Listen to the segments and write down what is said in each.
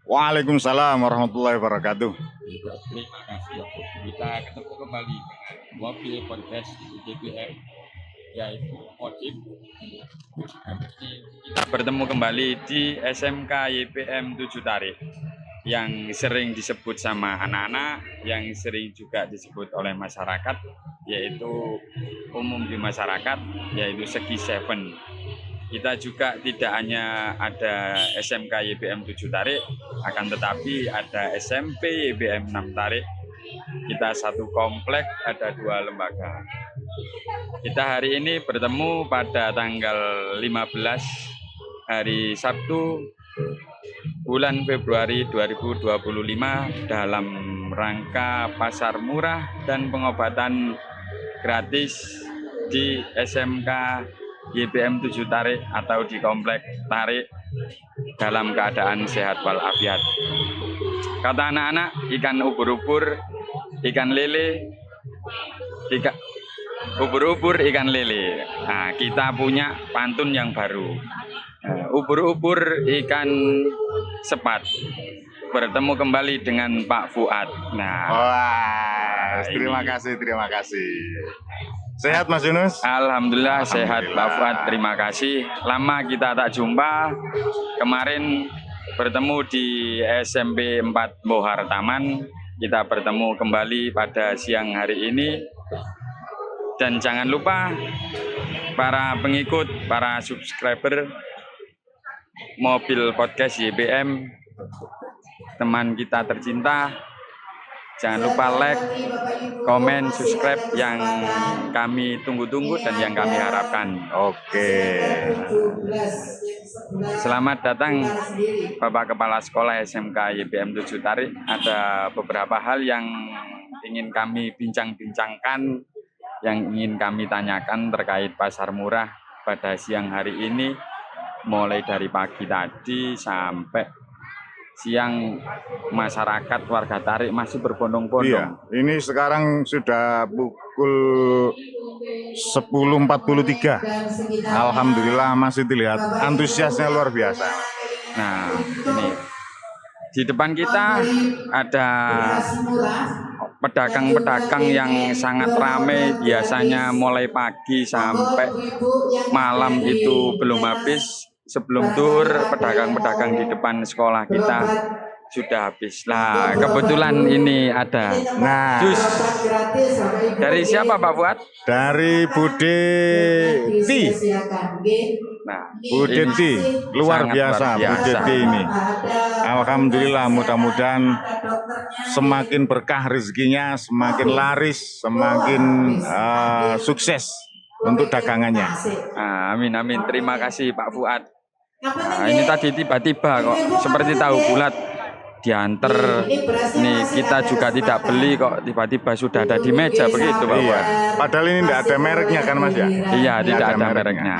Waalaikumsalam warahmatullahi wabarakatuh. Terima kasih. Kita ketemu kembali dengan mobil podcast YPM, yaitu Motif. Kita bertemu kembali di SMK YPM 7 Tarik yang sering disebut sama anak-anak, yang sering juga disebut oleh masyarakat, yaitu umum di masyarakat, yaitu Segi Seven. Kita juga tidak hanya ada SMK YPM 7 Tarik, akan tetapi ada SMP YPM 6 Tarik. Kita satu komplek, ada 2 lembaga. Kita hari ini bertemu pada tanggal 15 hari Sabtu bulan Februari 2025 dalam rangka pasar murah dan pengobatan gratis di SMK YPM 7 Tarik atau di komplek Tarik dalam keadaan sehat walafiat. Kata anak-anak, ikan ubur-ubur, ikan lele, ubur-ubur, ikan lele. Nah, kita punya pantun yang baru. Ubur-ubur, ikan sepat. Bertemu kembali dengan Pak Fuad. Nah, Wah, terima kasih. Sehat Mas Yunus? Alhamdulillah sehat Pak Fuad, terima kasih. Lama kita tak jumpa. Kemarin bertemu di SMP 4 Bohar Taman. Kita bertemu kembali pada siang hari ini. Dan jangan lupa para pengikut, para subscriber mobil podcast YPM, teman kita tercinta, jangan lupa like, komen, subscribe yang kami tunggu-tunggu dan yang kami harapkan. Oke. Selamat datang Bapak Kepala Sekolah SMK YPM 7 Tarik. Ada beberapa hal yang ingin kami bincang-bincangkan, yang ingin kami tanyakan terkait pasar murah pada siang hari ini. Mulai dari pagi tadi sampai siang, masyarakat warga Tarik masih berbondong-bondong. Iya, ini sekarang sudah pukul 10.43. Alhamdulillah masih dilihat antusiasnya luar biasa. Nah, ini di depan kita ada pedagang-pedagang yang sangat ramai, biasanya mulai pagi sampai malam itu belum habis. Sebelum tur, pedagang-pedagang di depan sekolah kita sudah habis. Nah, kebetulan ini ada jus. Dari siapa Pak Fuad? Dari Bude Ti. Nah, Bude Ti, luar biasa Bude Ti ini. Alhamdulillah, mudah-mudahan semakin berkah rezekinya, semakin laris, semakin sukses untuk dagangannya. Amin, amin. Terima kasih Pak Fuad. Nah, ini tadi tiba-tiba kok seperti tahu bulat diantar. Nih kita juga tidak beli kok, tiba-tiba sudah ada di meja begitu Pak Fuad. Padahal ini tidak ada mereknya kan Mas ya? Iya, tidak ada mereknya.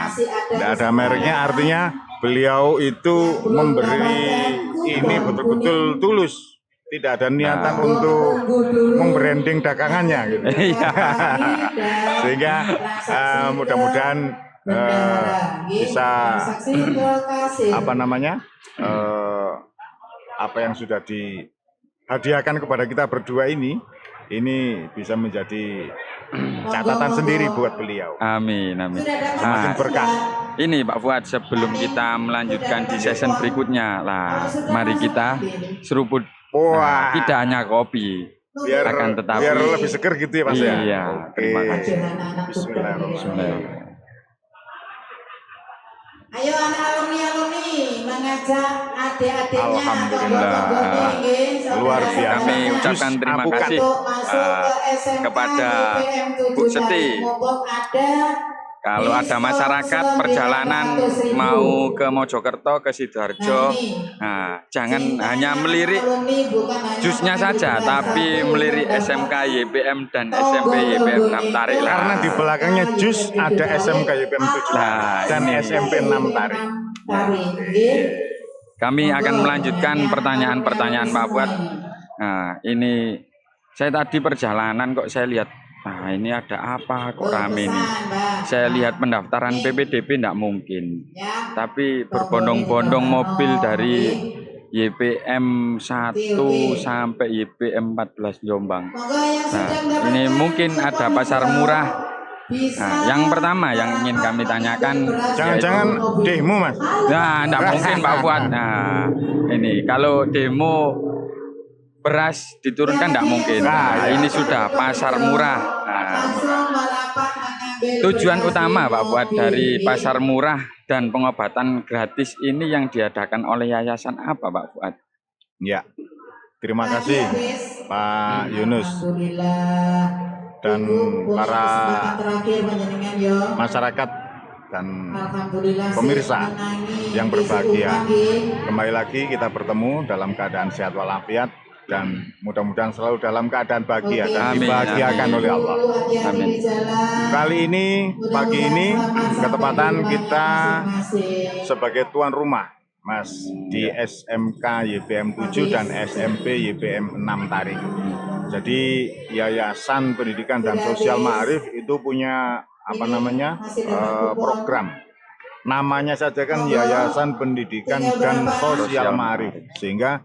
Tidak ada mereknya, artinya beliau itu memberi ini betul-betul tulus. Tidak ada niatan untuk membranding dagangannya gitu. Iya. Sehingga mudah-mudahan bisa apa yang sudah dihadiahkan kepada kita berdua ini bisa menjadi catatan sendiri buat beliau. Amin, amin. Semakin berkah. Ini Pak Fuad, sebelum kita melanjutkan di season berikutnya, mari kita seruput. Wah, tidak hanya kopi, akan tetapi biar lebih seger gitu ya Mas ya. Iya, terima kasih. Bismillahirrahmanirrahim. Ayo anak alumni mengajak adik-adiknya. Alhamdulillah, luar biasa. Kami ucapkan terima kasih kepada Bu Seti. Kalau ada masyarakat perjalanan mau ke Mojokerto, ke Sidoarjo, nah, jangan hanya melirik jusnya saja, tapi melirik SMK YPM dan SMP YPM 6 Tarik lah. Karena di belakangnya jus ada SMK YPM 7 dan SMP 6 Tarik. Kami akan melanjutkan pertanyaan-pertanyaan Pak Fuad. Nah, ini saya tadi perjalanan kok saya lihat Nah, ini ada apa kok rame Pesan, nih? Mbak. Saya lihat pendaftaran PPDB enggak mungkin. Ya. Tapi berbondong-bondong mobil dari YPM 1 sampai YPM 14 Jombang. Monggo yang Nah, sudah ini mendapatkan mungkin ada pasar murah. Nah, yang pertama yang ingin kami tanyakan, Jangan-jangan demo, Mas. nah, enggak mungkin Pak Fuad. Nah, ini kalau demo beras diturunkan enggak mungkin. Nah, ini sudah pasar murah. Nah, tujuan utama Pak Fuad dari pasar murah dan pengobatan gratis ini yang diadakan oleh yayasan apa Pak Fuad? Ya, terima kasih Pak Yunus dan para masyarakat dan pemirsa yang berbahagia. Kembali lagi kita bertemu dalam keadaan sehat walafiat dan mudah-mudahan selalu dalam keadaan bahagia dan Amin, dibahagiakan amin. oleh Allah. Amin. Kali ini, pagi ini, ketepatan kita sebagai tuan rumah, Mas, di SMK YPM 7 dan SMP YPM 6 Tarik. Jadi Yayasan Pendidikan dan Sosial Ma'arif itu punya program. Namanya saja kan Yayasan Pendidikan dan Sosial Ma'arif. Sehingga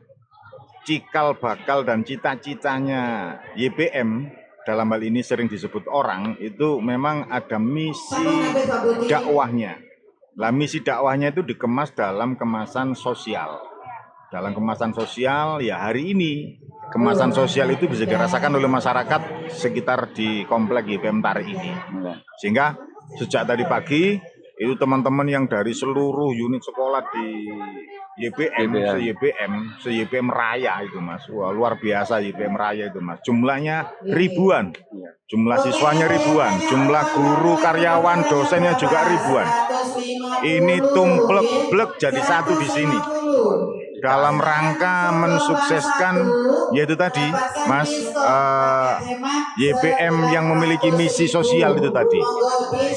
cikal bakal dan cita-citanya YPM dalam hal ini sering disebut orang itu memang ada misi dakwahnya. Lah misi dakwahnya itu dikemas dalam kemasan sosial. Dalam kemasan sosial ya hari ini kemasan sosial itu bisa dirasakan oleh masyarakat sekitar di komplek YPM Tarik ini. Sehingga sejak tadi pagi itu teman-teman yang dari seluruh unit sekolah di YPM Raya itu Mas. Wah, luar biasa YPM Raya itu Mas. Jumlahnya ribuan. Jumlah siswanya ribuan, jumlah guru, karyawan, dosennya juga ribuan. Ini tumplek-blek jadi satu di sini. Dalam rangka mensukseskan yaitu tadi Mas YPM yang memiliki misi sosial itu tadi.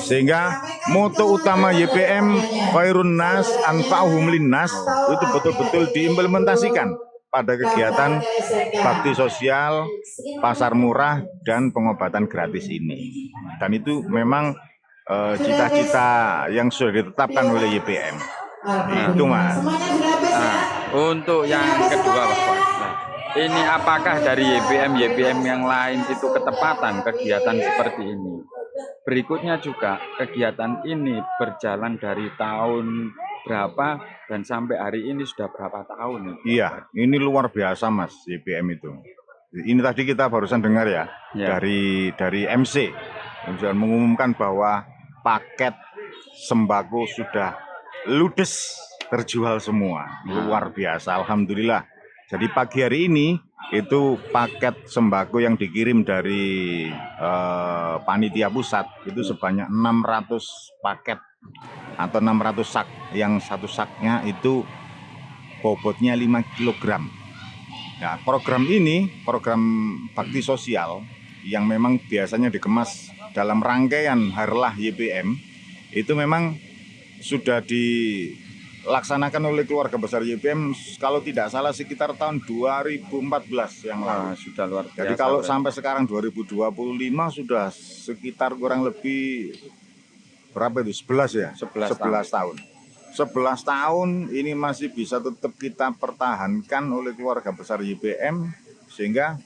Sehingga moto utama YPM Khairun Nas Anfa'uhum Linnas itu betul-betul diimplementasikan pada kegiatan bakti sosial, pasar murah dan pengobatan gratis ini. Dan itu memang cita-cita yang sudah ditetapkan oleh YPM. Itu Mas. Untuk yang kedua Pak Fuad, ini apakah dari YPM yang lain itu ketepatan kegiatan seperti ini? Berikutnya juga kegiatan ini berjalan dari tahun berapa dan sampai hari ini sudah berapa tahun? Iya, ini luar biasa Mas YPM itu. Ini tadi kita barusan dengar ya, dari MC yang sudah mengumumkan bahwa paket sembako sudah ludes terjual semua. Luar biasa, alhamdulillah. Jadi pagi hari ini itu paket sembako yang dikirim dari panitia pusat itu sebanyak 600 paket atau 600 sak. Yang satu saknya itu bobotnya 5 kg. Nah, program ini program bakti sosial yang memang biasanya dikemas dalam rangkaian Harlah YPM itu memang sudah dilaksanakan oleh keluarga besar YPM kalau tidak salah sekitar tahun 2014 yang lalu. Sudah luar biasa. Jadi kalau sampai sekarang 2025 sudah sekitar kurang lebih berapa itu? 11 ya? 11 tahun. 11 tahun ini masih bisa tetap kita pertahankan oleh keluarga besar YPM sehingga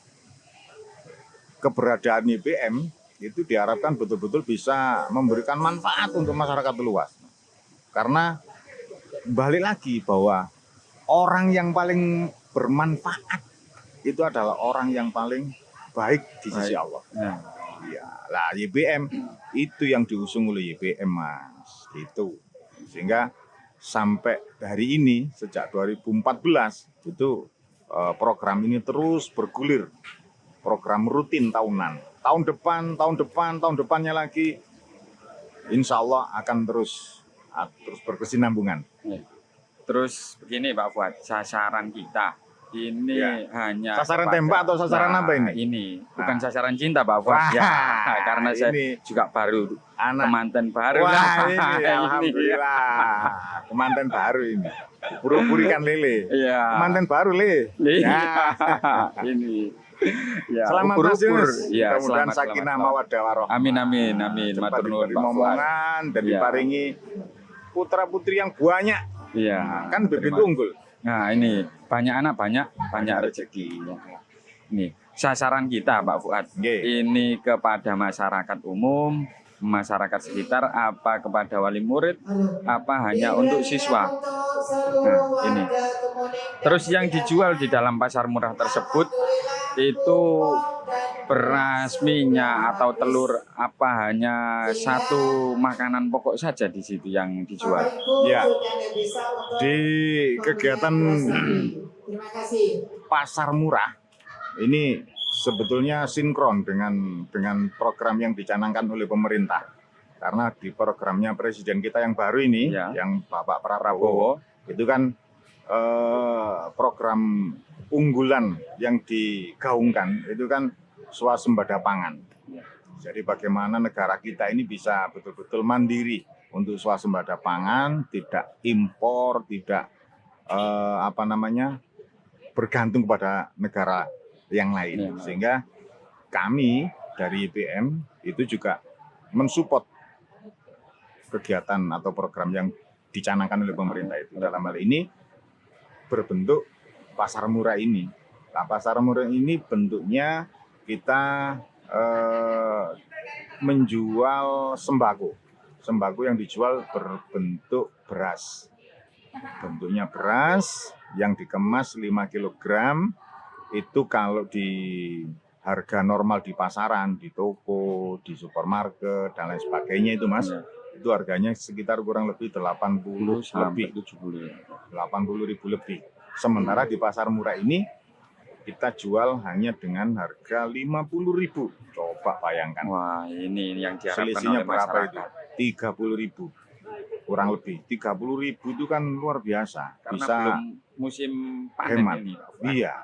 keberadaan YPM itu diharapkan betul-betul bisa memberikan manfaat untuk masyarakat luas. Karena balik lagi bahwa orang yang paling bermanfaat itu adalah orang yang paling baik di sisi Allah. Ya, lah YPM itu yang diusung oleh YPM Mas, itu. Sehingga sampai hari ini sejak 2014 itu program ini terus bergulir. Program rutin tahunan. Tahun depannya lagi insya Allah akan terus berkesinambungan. Terus begini Pak Fuad, sasaran kita ini hanya sasaran tembak atau sasaran apa ini? Ini bukan sasaran cinta Pak Fuad. Karena saya juga baru kemanten baru. Wah, ini alhamdulillah. Kemanten baru ini. Puri-puri kan lele. Iya. Kemanten baru le. Ini Ya, Selamat Mas ukur-ukur. Yunus. Ya, Mudah-mudahan selamat, sakinah selamat. mawaddah warahmah. Amin, amin, amin. Cepat Matur nuwun, diberi Pak Fuad. momongan dan Iya. diparingi putra-putri yang banyak. Iya. Kan bibit Terima- unggul. Nah, ini banyak anak banyak rezeki. Ini sasaran kita, Pak Fuad. Nggih. Ini kepada masyarakat umum, masyarakat sekitar, apa kepada wali murid, apa hanya untuk siswa. Nah, ini. Terus yang dijual di dalam pasar murah tersebut itu beras, minyak atau telur, apa hanya satu makanan pokok saja di situ yang dijual. Ya. Di kegiatan Terima kasih. pasar murah ini sebetulnya sinkron dengan program yang dicanangkan oleh pemerintah. Karena di programnya presiden kita yang baru ini, Ya. yang Bapak Prabowo, Prabowo, itu kan program unggulan yang digaungkan itu kan swasembada pangan. Ya. Jadi bagaimana negara kita ini bisa betul-betul mandiri untuk swasembada pangan, tidak impor, tidak bergantung kepada negara yang lain. Ya. Sehingga kami dari IPM itu juga mensupport kegiatan atau program yang dicanangkan oleh pemerintah itu. Dalam hal ini berbentuk pasar murah ini. Nah, pasar murah ini bentuknya kita menjual sembako. Sembako yang dijual berbentuk beras. Bentuknya beras yang dikemas 5 kg itu kalau di harga normal di pasaran, di toko, di supermarket dan lain sebagainya itu Mas, Ya. itu harganya sekitar kurang lebih 80 sampai lebih, 70. 80.000 lebih. Sementara di pasar murah ini kita jual hanya dengan harga 50.000. Coba bayangkan. Wah, ini yang diharapkan Selisihnya oleh berapa itu? masyarakat. 30.000. Kurang lebih 30.000 itu kan luar biasa. Karena Bisa belum musim panen hemat. ini. Pak Fuad. Iya.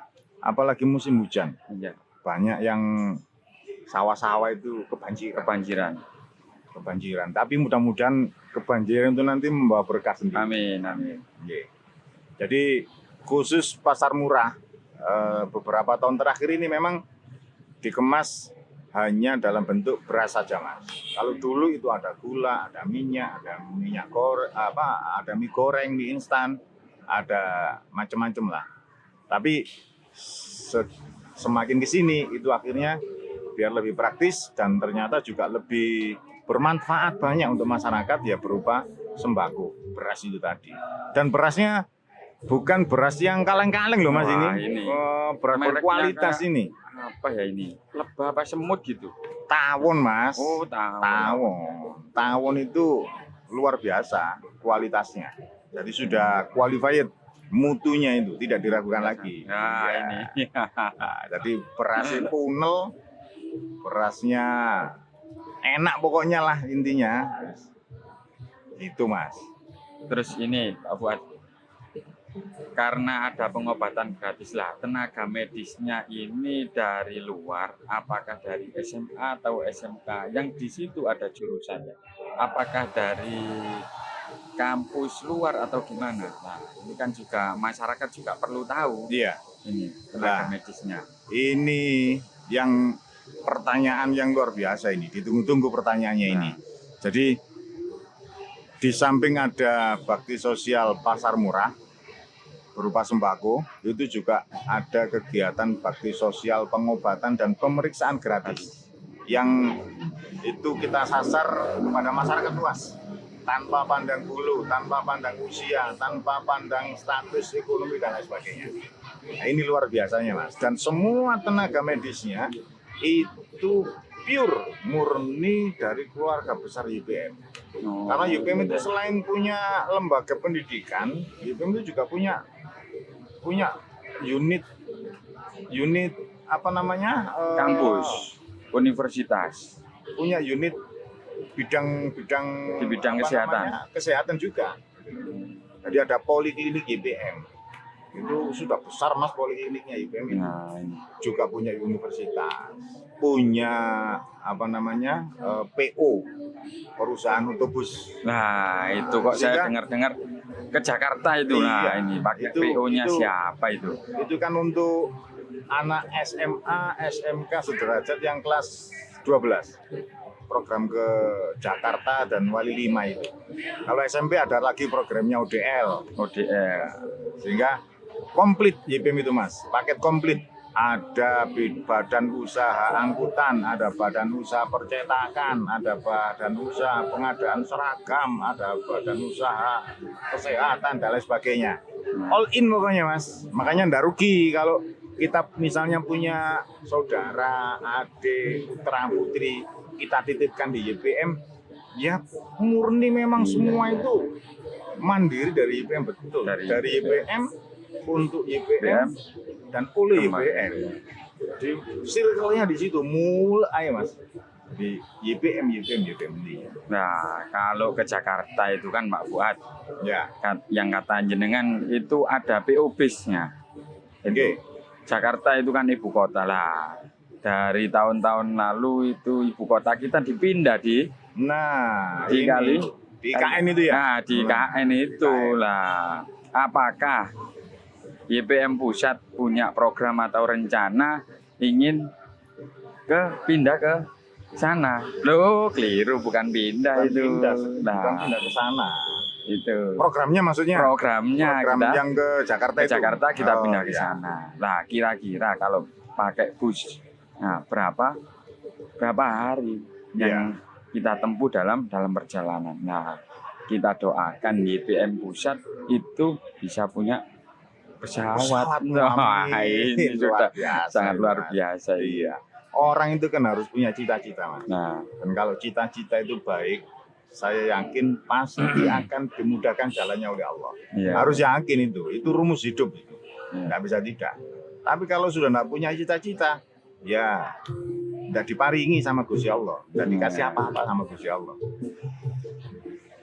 Apalagi musim hujan. Iya, Banyak yang sawah-sawah itu kebanjiran. kebanjiran. Tapi mudah-mudahan kebanjiran itu nanti membawa berkah sendiri. Amin, amin. Nggih. Jadi khusus pasar murah beberapa tahun terakhir ini memang dikemas hanya dalam bentuk beras saja Mas. Kalau dulu itu ada gula, ada minyak goreng, ada mie goreng, mie instan, ada macam-macam lah. Tapi semakin ke sini itu akhirnya biar lebih praktis dan ternyata juga lebih bermanfaat banyak untuk masyarakat ya berupa sembako, beras itu tadi. Dan berasnya bukan beras yang kaleng-kaleng loh Mas. Wah, ini. ini. Beras Mereknya berkualitas kayak- ini. Apa ya ini? Lebah apa semut gitu? Tawon Mas. Oh, tahu. Tawon itu luar biasa kualitasnya. Jadi sudah qualified mutunya itu tidak diragukan lagi. Nah, Ya. ini. Nah, jadi berasnya punel, berasnya enak pokoknya lah intinya. Itu Mas. Terus ini Pak Fuad, karena ada pengobatan gratis lah, tenaga medisnya ini dari luar, apakah dari SMA atau SMK yang di situ ada jurusannya? Apakah dari kampus luar atau gimana? Nah, ini kan juga masyarakat juga perlu tahu Iya. ini tenaga Nah. medisnya. Ini yang pertanyaan yang luar biasa ini. Ditunggu-tunggu pertanyaannya ini. Jadi di samping ada bakti sosial pasar murah berupa sembako, itu juga ada kegiatan bakti sosial pengobatan dan pemeriksaan gratis yang itu kita sasar kepada masyarakat luas tanpa pandang bulu, tanpa pandang usia, tanpa pandang status ekonomi dan lain sebagainya. Nah, ini luar biasanya Mas. Dan semua tenaga medisnya itu pure murni dari keluarga besar YPM. Oh, Karena YPM itu selain punya lembaga pendidikan, YPM itu juga punya unit kampus, universitas. punya unit bidang Di bidang apa kesehatan. namanya, kesehatan juga. Jadi ada poliklinik YPM. Itu sudah besar Mas polikliniknya YPM ini. Nah, ini. Juga punya universitas, punya PO, perusahaan otobus. Nah, itu kok saya Sehingga- dengar-dengar ke Jakarta itu. Iya, Nah, ini pakai itu- PO-nya itu- siapa itu? Itu kan untuk anak SMA, SMK sederajat yang kelas 12. Program ke Jakarta dan Wali 5 itu. Kalau SMP ada lagi programnya ODL. Sehingga komplit YPM itu Mas, paket komplit. Ada badan usaha angkutan, ada badan usaha percetakan, ada badan usaha pengadaan seragam, ada badan usaha kesehatan dan lain sebagainya. All in pokoknya Mas. Makanya ndak rugi kalau kita misalnya punya saudara, adik, putra, putri, kita titipkan di YPM, ya murni memang semua itu mandiri dari YPM, betul. Dari YPM untuk YPM dan oleh YPM. Jadi circle-nya di situ mulai Mas. Di YPM ini. Nah, kalau ke Jakarta itu kan Pak Fuad, Ya. yang kata jenengan itu ada PO Base-nya. Oke. Jakarta itu kan ibu kota lah. Dari tahun-tahun lalu itu ibu kota kita dipindah di Di kali di IKN itu ya. Nah, di IKN itu lah. Apakah YPM Pusat punya program atau rencana ingin pindah ke sana? Loh, keliru, bukan pindah itu. Bukan pindah ke sana. Itu. Programnya maksudnya? Program kita, yang ke Jakarta ke itu. Jakarta kita pindah ke iya. sana. Nah, kira-kira kalau pakai bus, nah berapa hari yang kita tempuh dalam perjalanan. Nah, kita doakan YPM Pusat itu bisa punya pesawat. Nah, ini sudah sangat luar biasa. Iya. Orang itu kan harus punya cita-cita, Mas. Nah, dan kalau cita-cita itu baik, saya yakin pasti akan dimudahkan jalannya oleh Allah. iya. Harus yakin itu rumus hidup itu. Iya. Nggak bisa tidak. Tapi kalau sudah nggak punya cita-cita, ya nggak diparingi sama Gusti Allah, nggak dikasih apa-apa sama Gusti Allah.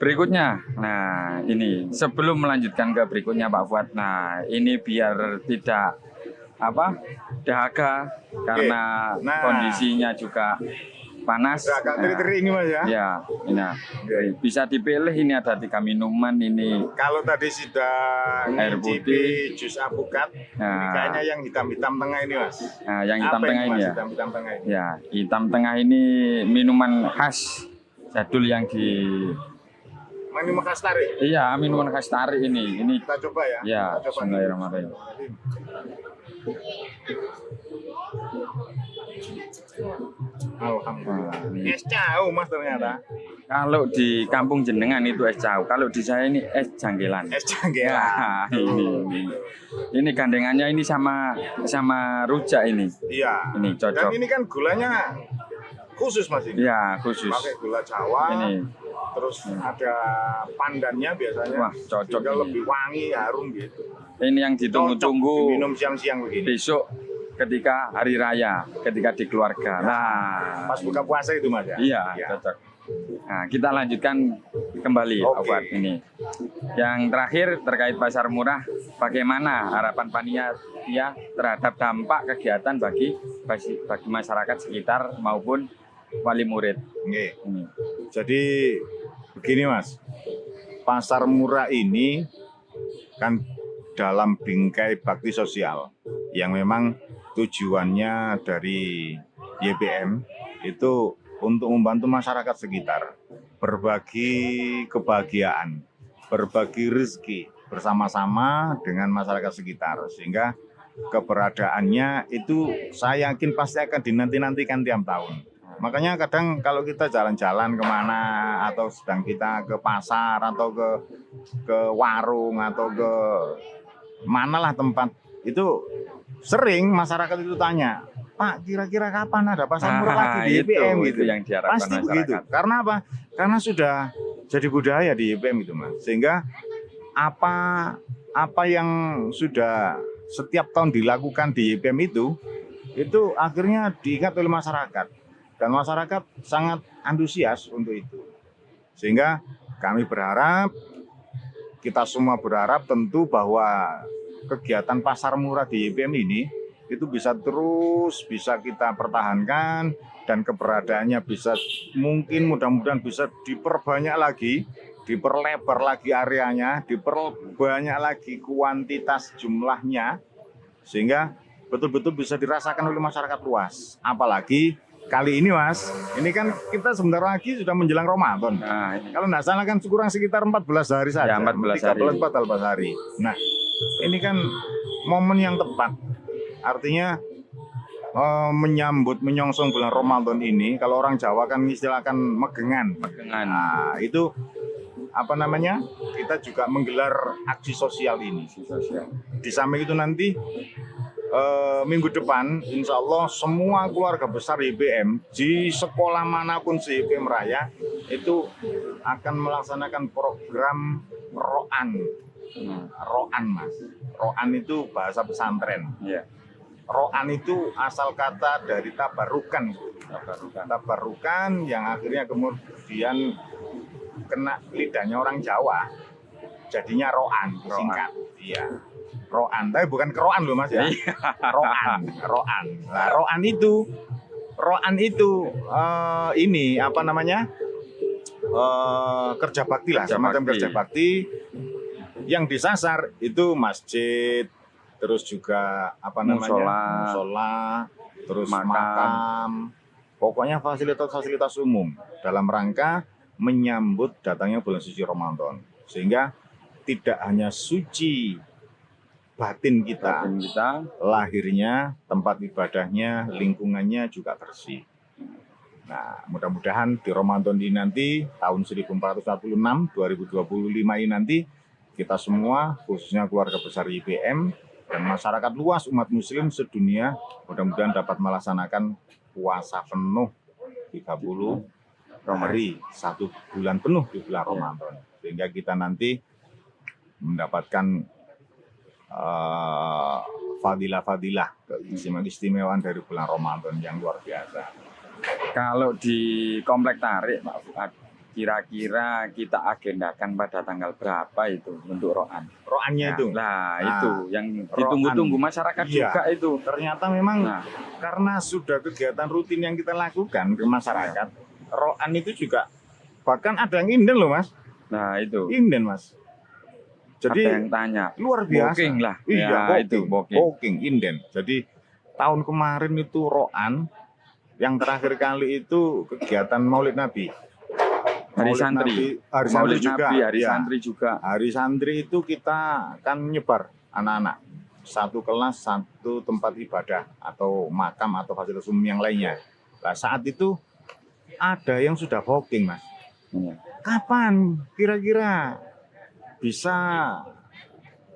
Berikutnya, nah ini sebelum melanjutkan ke berikutnya Pak Fuad, nah ini biar tidak dahaga karena kondisinya juga panas. Agak teri-teri ini Mas ya. Ya, nah, bisa dipilih ini ada 3 minuman ini. Kalau tadi sudah Air putih, jus apukat, nah, ini kayaknya yang hitam-hitam tengah ini Mas. Nah, yang hitam Apa tengah ini Mas, ya. Hitam tengah ini. Ya, hitam tengah ini minuman khas jadul yang di Minuman khas tarik. Iya, minuman khas tarik ini. Ini Kita coba ya. ya, Kita coba. bismillahirrahmanirrahim. Alhamdulillah. Nah, ini. Es cau Mas ternyata. Kalau di kampung jenengan itu es cau, kalau di saya ini es janggelan. Es janggelan. Ya, ini gandengannya ini sama rujak ini. Iya. Ini cocok. Dan ini kan gulanya khusus Mas ini. Ya, khusus. Pakai gula Jawa. Ini. Terus ada pandannya biasanya. Wah, cocok sehingga ini. lebih wangi, harum gitu. Ini yang Cocok ditunggu-tunggu minum siang-siang begini. besok ketika hari raya, ketika di keluarga. Nah, Pas buka puasa itu Mas ya. iya, cocok. Nah, kita lanjutkan kembali Pak Fuad ini. Yang terakhir terkait pasar murah, bagaimana harapan panitia terhadap dampak kegiatan bagi masyarakat sekitar maupun wali murid? Oke. Ini. Jadi begini Mas, pasar murah ini kan dalam bingkai bakti sosial yang memang tujuannya dari YPM itu untuk membantu masyarakat sekitar, berbagi kebahagiaan, berbagi rezeki bersama-sama dengan masyarakat sekitar, sehingga keberadaannya itu saya yakin pasti akan dinanti-nantikan tiap tahun. Makanya kadang kalau kita jalan-jalan kemana atau sedang kita ke pasar atau ke warung atau ke manalah tempat itu sering masyarakat itu tanya, Pak, kira-kira kapan ada pasar murah lagi di YPM gitu. Itu yang diharapkan Pasti masyarakat. begitu. Karena apa? Karena sudah jadi budaya di YPM itu Mas. Sehingga apa yang sudah setiap tahun dilakukan di YPM itu akhirnya diingat oleh masyarakat. Dan masyarakat sangat antusias untuk itu. Sehingga kami berharap, kita semua berharap tentu bahwa kegiatan pasar murah di YPM ini itu bisa kita pertahankan dan keberadaannya bisa mungkin mudah-mudahan bisa diperbanyak lagi, diperlebar lagi areanya, diperbanyak lagi kuantitas jumlahnya, sehingga betul-betul bisa dirasakan oleh masyarakat luas. Apalagi kali ini Mas, ini kan kita sebentar lagi sudah menjelang Ramadan. Nah, ini. Kalau nggak salah kan kurang sekitar 14 hari saja. Ya, 14 hari. 14 hari. Nah, ini kan momen yang tepat. Artinya menyambut, menyongsong bulan Ramadan ini, kalau orang Jawa kan istilahkan megengan. Megengan. Nah, itu apa namanya? Kita juga menggelar aksi sosial ini. Sosial. Di samping itu nanti minggu depan, insya Allah semua keluarga besar YPM di sekolah manapun se YPM Raya itu akan melaksanakan program roan. Roan Mas. Roan itu bahasa pesantren. Iya. Roan itu asal kata dari tabarukan. Tabarukan yang akhirnya kemudian kena lidahnya orang Jawa. Jadinya roan, singkat. Iya. Roan, tapi bukan keroan loh Mas ya. Roan. Nah, roan itu ini apa namanya? Kerja bakti lah, semacam kerja bakti yang disasar itu masjid, terus juga apa namanya? Musola, terus makam. Pokoknya fasilitas-fasilitas umum dalam rangka menyambut datangnya bulan suci Ramadan. Sehingga tidak hanya suci batin kita, lahirnya, tempat ibadahnya, lingkungannya juga bersih. Nah, mudah-mudahan di Ramadan ini nanti, tahun 1446, 2025 ini nanti, kita semua, khususnya keluarga besar YPM, dan masyarakat luas umat muslim sedunia, mudah-mudahan dapat melaksanakan puasa penuh 30 hari, 1 bulan penuh di bulan Ramadan. Sehingga kita nanti mendapatkan fadilah-fadilah, keistimewaan dari bulan Ramadan yang luar biasa. Kalau di Komplek Tarik, Pak Fuad, kira-kira kita agendakan pada tanggal berapa itu untuk roan? Roannya itu? Itu yang ditunggu-tunggu masyarakat juga itu. Ternyata memang karena sudah kegiatan rutin yang kita lakukan ke masyarakat, roan itu juga bahkan ada yang inden loh Mas. Nah itu. Inden Mas. Jadi ada yang tanya, luar biasa. Booking lah. Iya, booking. Inden. Jadi tahun kemarin itu roan, yang terakhir kali itu kegiatan Maulid Nabi. Hari santri juga. Hari santri itu kita kan nyebar anak-anak. Satu kelas, satu tempat ibadah atau makam atau fasilitas umum yang lainnya. Nah, saat itu ada yang sudah booking Mas. Kapan kira-kira bisa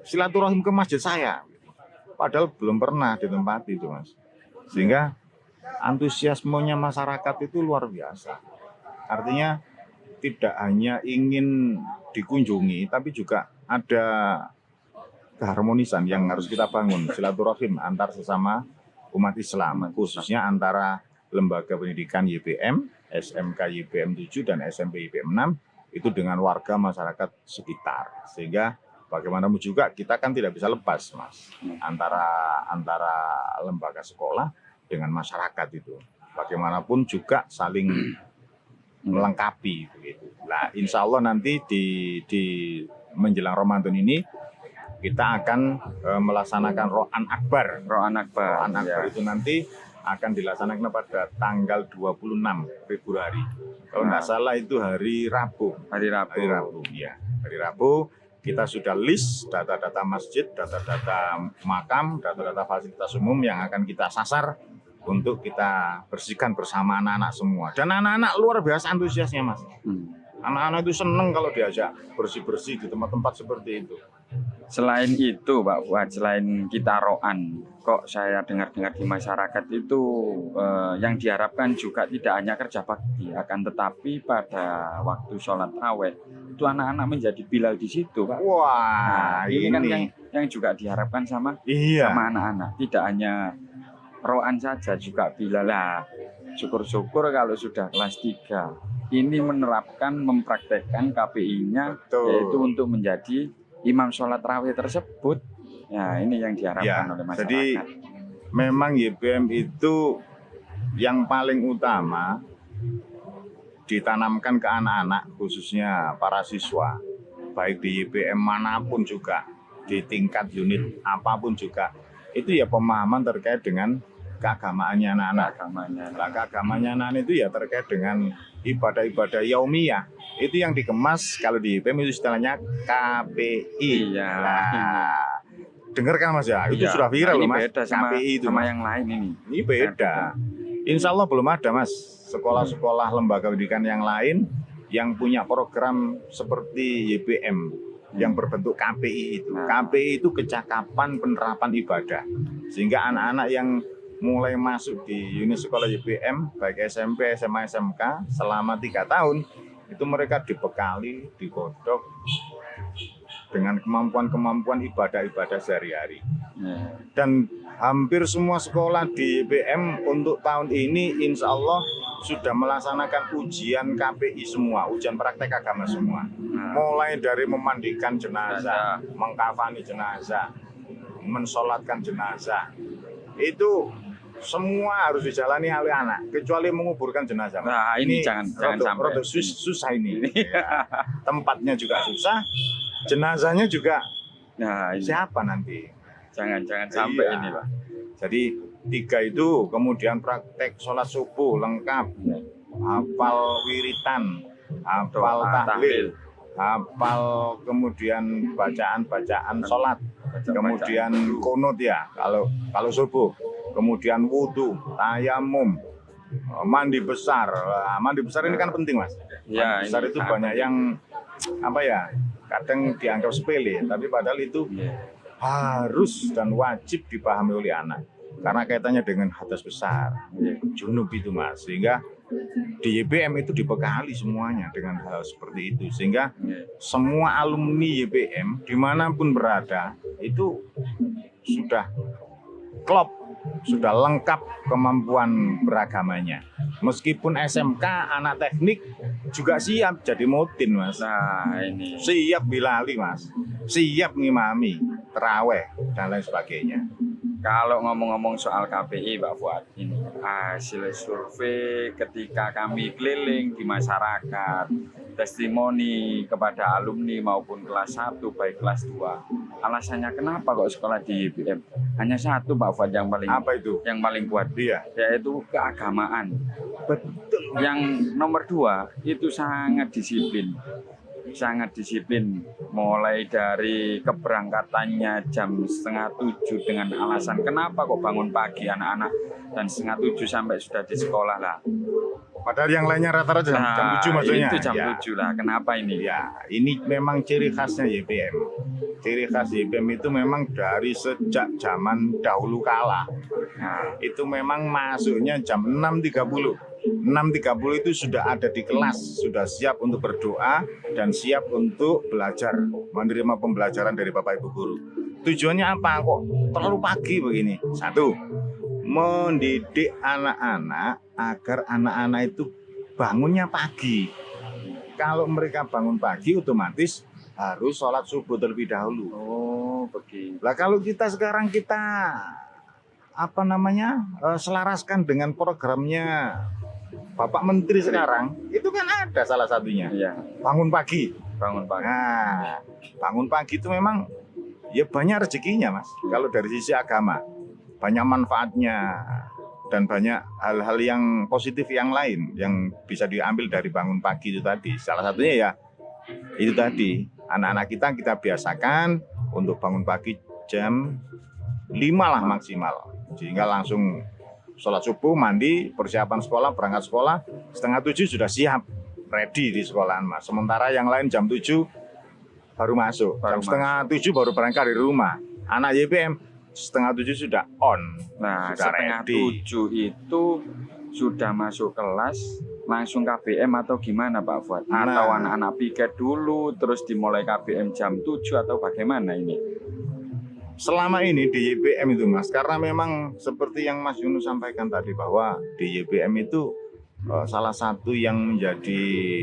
silaturahim ke masjid saya? Padahal belum pernah ditempati itu Mas. Sehingga antusiasmenya masyarakat itu luar biasa. Artinya tidak hanya ingin dikunjungi, tapi juga ada keharmonisan yang harus kita bangun, silaturahim antar sesama umat Islam, khususnya antara lembaga pendidikan YPM, SMK YPM 7 dan SMP YPM 6 itu dengan warga masyarakat sekitar. Sehingga bagaimanapun juga kita kan tidak bisa lepas Mas antara lembaga sekolah dengan masyarakat itu. Bagaimanapun juga saling melengkapi begitu. Nah, insya Allah nanti di menjelang Ramadan ini kita akan melaksanakan Roan Akbar. Roan Akbar itu nanti akan dilaksanakan pada tanggal 26 Februari. Kalau nggak salah itu hari Rabu. Hari Rabu kita sudah list data-data masjid, data-data makam, data-data fasilitas umum yang akan kita sasar untuk kita bersihkan bersama anak-anak semua. Dan anak-anak luar biasa antusiasnya Mas. Anak-anak itu seneng kalau diajak bersih-bersih di tempat-tempat seperti itu. Selain itu Pak Fuad, selain kita roan, kok saya dengar-dengar di masyarakat itu yang diharapkan juga tidak hanya kerja bakti, akan tetapi pada waktu sholat tarawih itu anak-anak menjadi bilal di situ Pak. Wah, ini kan yang juga diharapkan sama anak-anak, tidak hanya roan saja juga bilal lah. Syukur-syukur kalau sudah kelas 3 ini menerapkan, mempraktekkan KPI-nya, yaitu untuk menjadi imam sholat tarawih tersebut. Ya, ini yang diharapkan oleh masyarakat. Jadi memang YPM itu yang paling utama ditanamkan ke anak-anak, khususnya para siswa, baik di YPM manapun juga, di tingkat unit apapun juga, itu ya pemahaman terkait dengan keagamaannya anak-anak. Keagamaannya anak-anak itu ya terkait dengan ibadah-ibadah yaumiyah. Itu yang dikemas kalau di IPM itu istilahnya KPI. Iya. Nah, dengar kan Mas ya? Itu Iya. sudah viral loh Ini Mas. beda sama, KPI itu sama Mas. yang lain ini. Ini beda. Insya Allah belum ada Mas sekolah-sekolah lembaga pendidikan yang lain yang punya program seperti YPM yang berbentuk KPI itu. KPI itu kecakapan penerapan ibadah. Sehingga anak-anak yang mulai masuk di unit sekolah YPM baik SMP, SMA, SMK selama 3 tahun itu mereka dibekali, digodok dengan kemampuan-kemampuan ibadah-ibadah sehari-hari. Dan hampir semua sekolah di YPM untuk tahun ini insya Allah sudah melaksanakan ujian KPI semua, ujian praktek agama semua. Mulai dari memandikan jenazah, mengkafani jenazah, mensolatkan jenazah, itu semua harus dijalani oleh anak, kecuali menguburkan jenazah. Nah, ini jangan sampai. Rada susah ini. Ya. Tempatnya juga susah, jenazahnya juga. Nah, ini. Siapa nanti? Jangan sampai Iya. ini Pak. Jadi 3 itu, kemudian praktek sholat subuh lengkap, hafal wiritan, hafal tahlil, hafal kemudian bacaan-bacaan sholat, kemudian kunut ya kalau subuh, kemudian wudhu, tayamum, mandi besar. Mandi besar ini kan penting Mas. Ya, Mandi besar ini itu sangat banyak penting. yang apa ya, kadang dianggap sepele, tapi padahal itu harus dan wajib dipahami oleh anak. Karena kaitannya dengan hadas besar, junub itu Mas. Sehingga di YPM itu dibekali semuanya dengan hal seperti itu. Sehingga semua alumni YPM dimanapun berada itu sudah klop, sudah lengkap kemampuan beragamanya. Meskipun SMK, anak teknik juga siap jadi mutin Mas. Nah, ini. Siap bilali Mas, siap ngimami, teraweh, dan lain sebagainya. Kalau ngomong-ngomong soal KPI Pak Fuad, ini hasil survei ketika kami keliling di masyarakat, testimoni kepada alumni maupun kelas 1 baik kelas 2. Alasannya kenapa kok sekolah di YPM? Hanya satu Pak Fuad yang paling Apa itu? yang paling kuat, Iya. yaitu keagamaan. Betul. Yang nomor 2 itu sangat disiplin. Sangat disiplin, mulai dari keberangkatannya jam 6:30 dengan alasan kenapa kok bangun pagi anak-anak, dan 6:30 sampai sudah di sekolah lah. Padahal yang lainnya rata-rata jam 7 maksudnya. Itu jam Ya. 7 lah, kenapa ini? Ya, ini memang ciri khasnya YPM. Ciri khas YPM itu memang dari sejak zaman dahulu kala. Nah, Itu memang masuknya jam 6.30. 6.30 itu sudah ada di kelas, sudah siap untuk berdoa dan siap untuk belajar, menerima pembelajaran dari Bapak Ibu guru. Tujuannya apa kok terlalu pagi begini? 1, mendidik anak-anak agar anak-anak itu bangunnya pagi. Kalau mereka bangun pagi otomatis harus sholat subuh terlebih dahulu. oh begitu. Lah kalau kita sekarang selaraskan dengan programnya Bapak Menteri sekarang, itu kan ada salah satunya, Iya, bangun pagi. bangun pagi. Nah, bangun pagi itu memang ya banyak rezekinya Mas. Kalau dari sisi agama, banyak manfaatnya dan banyak hal-hal yang positif yang lain yang bisa diambil dari bangun pagi itu tadi. Salah satunya ya itu tadi, anak-anak kita biasakan untuk bangun pagi jam 5 lah maksimal. Sehingga langsung sholat subuh, mandi, persiapan sekolah, berangkat sekolah, 6:30 sudah siap, ready di sekolahan Mas. Sementara yang lain jam 7 baru masuk, jam 6:30 baru berangkat dari rumah. Anak YPM 6:30 sudah on. Nah, sudah ready. 6:30 itu sudah masuk kelas, langsung KBM atau gimana Pak Fuad? Atau Nah. anak-anak piket dulu, terus dimulai KBM jam 7 atau bagaimana ini? Selama ini di YPM itu Mas, karena memang seperti yang Mas Yunus sampaikan tadi bahwa di YPM itu salah satu yang menjadi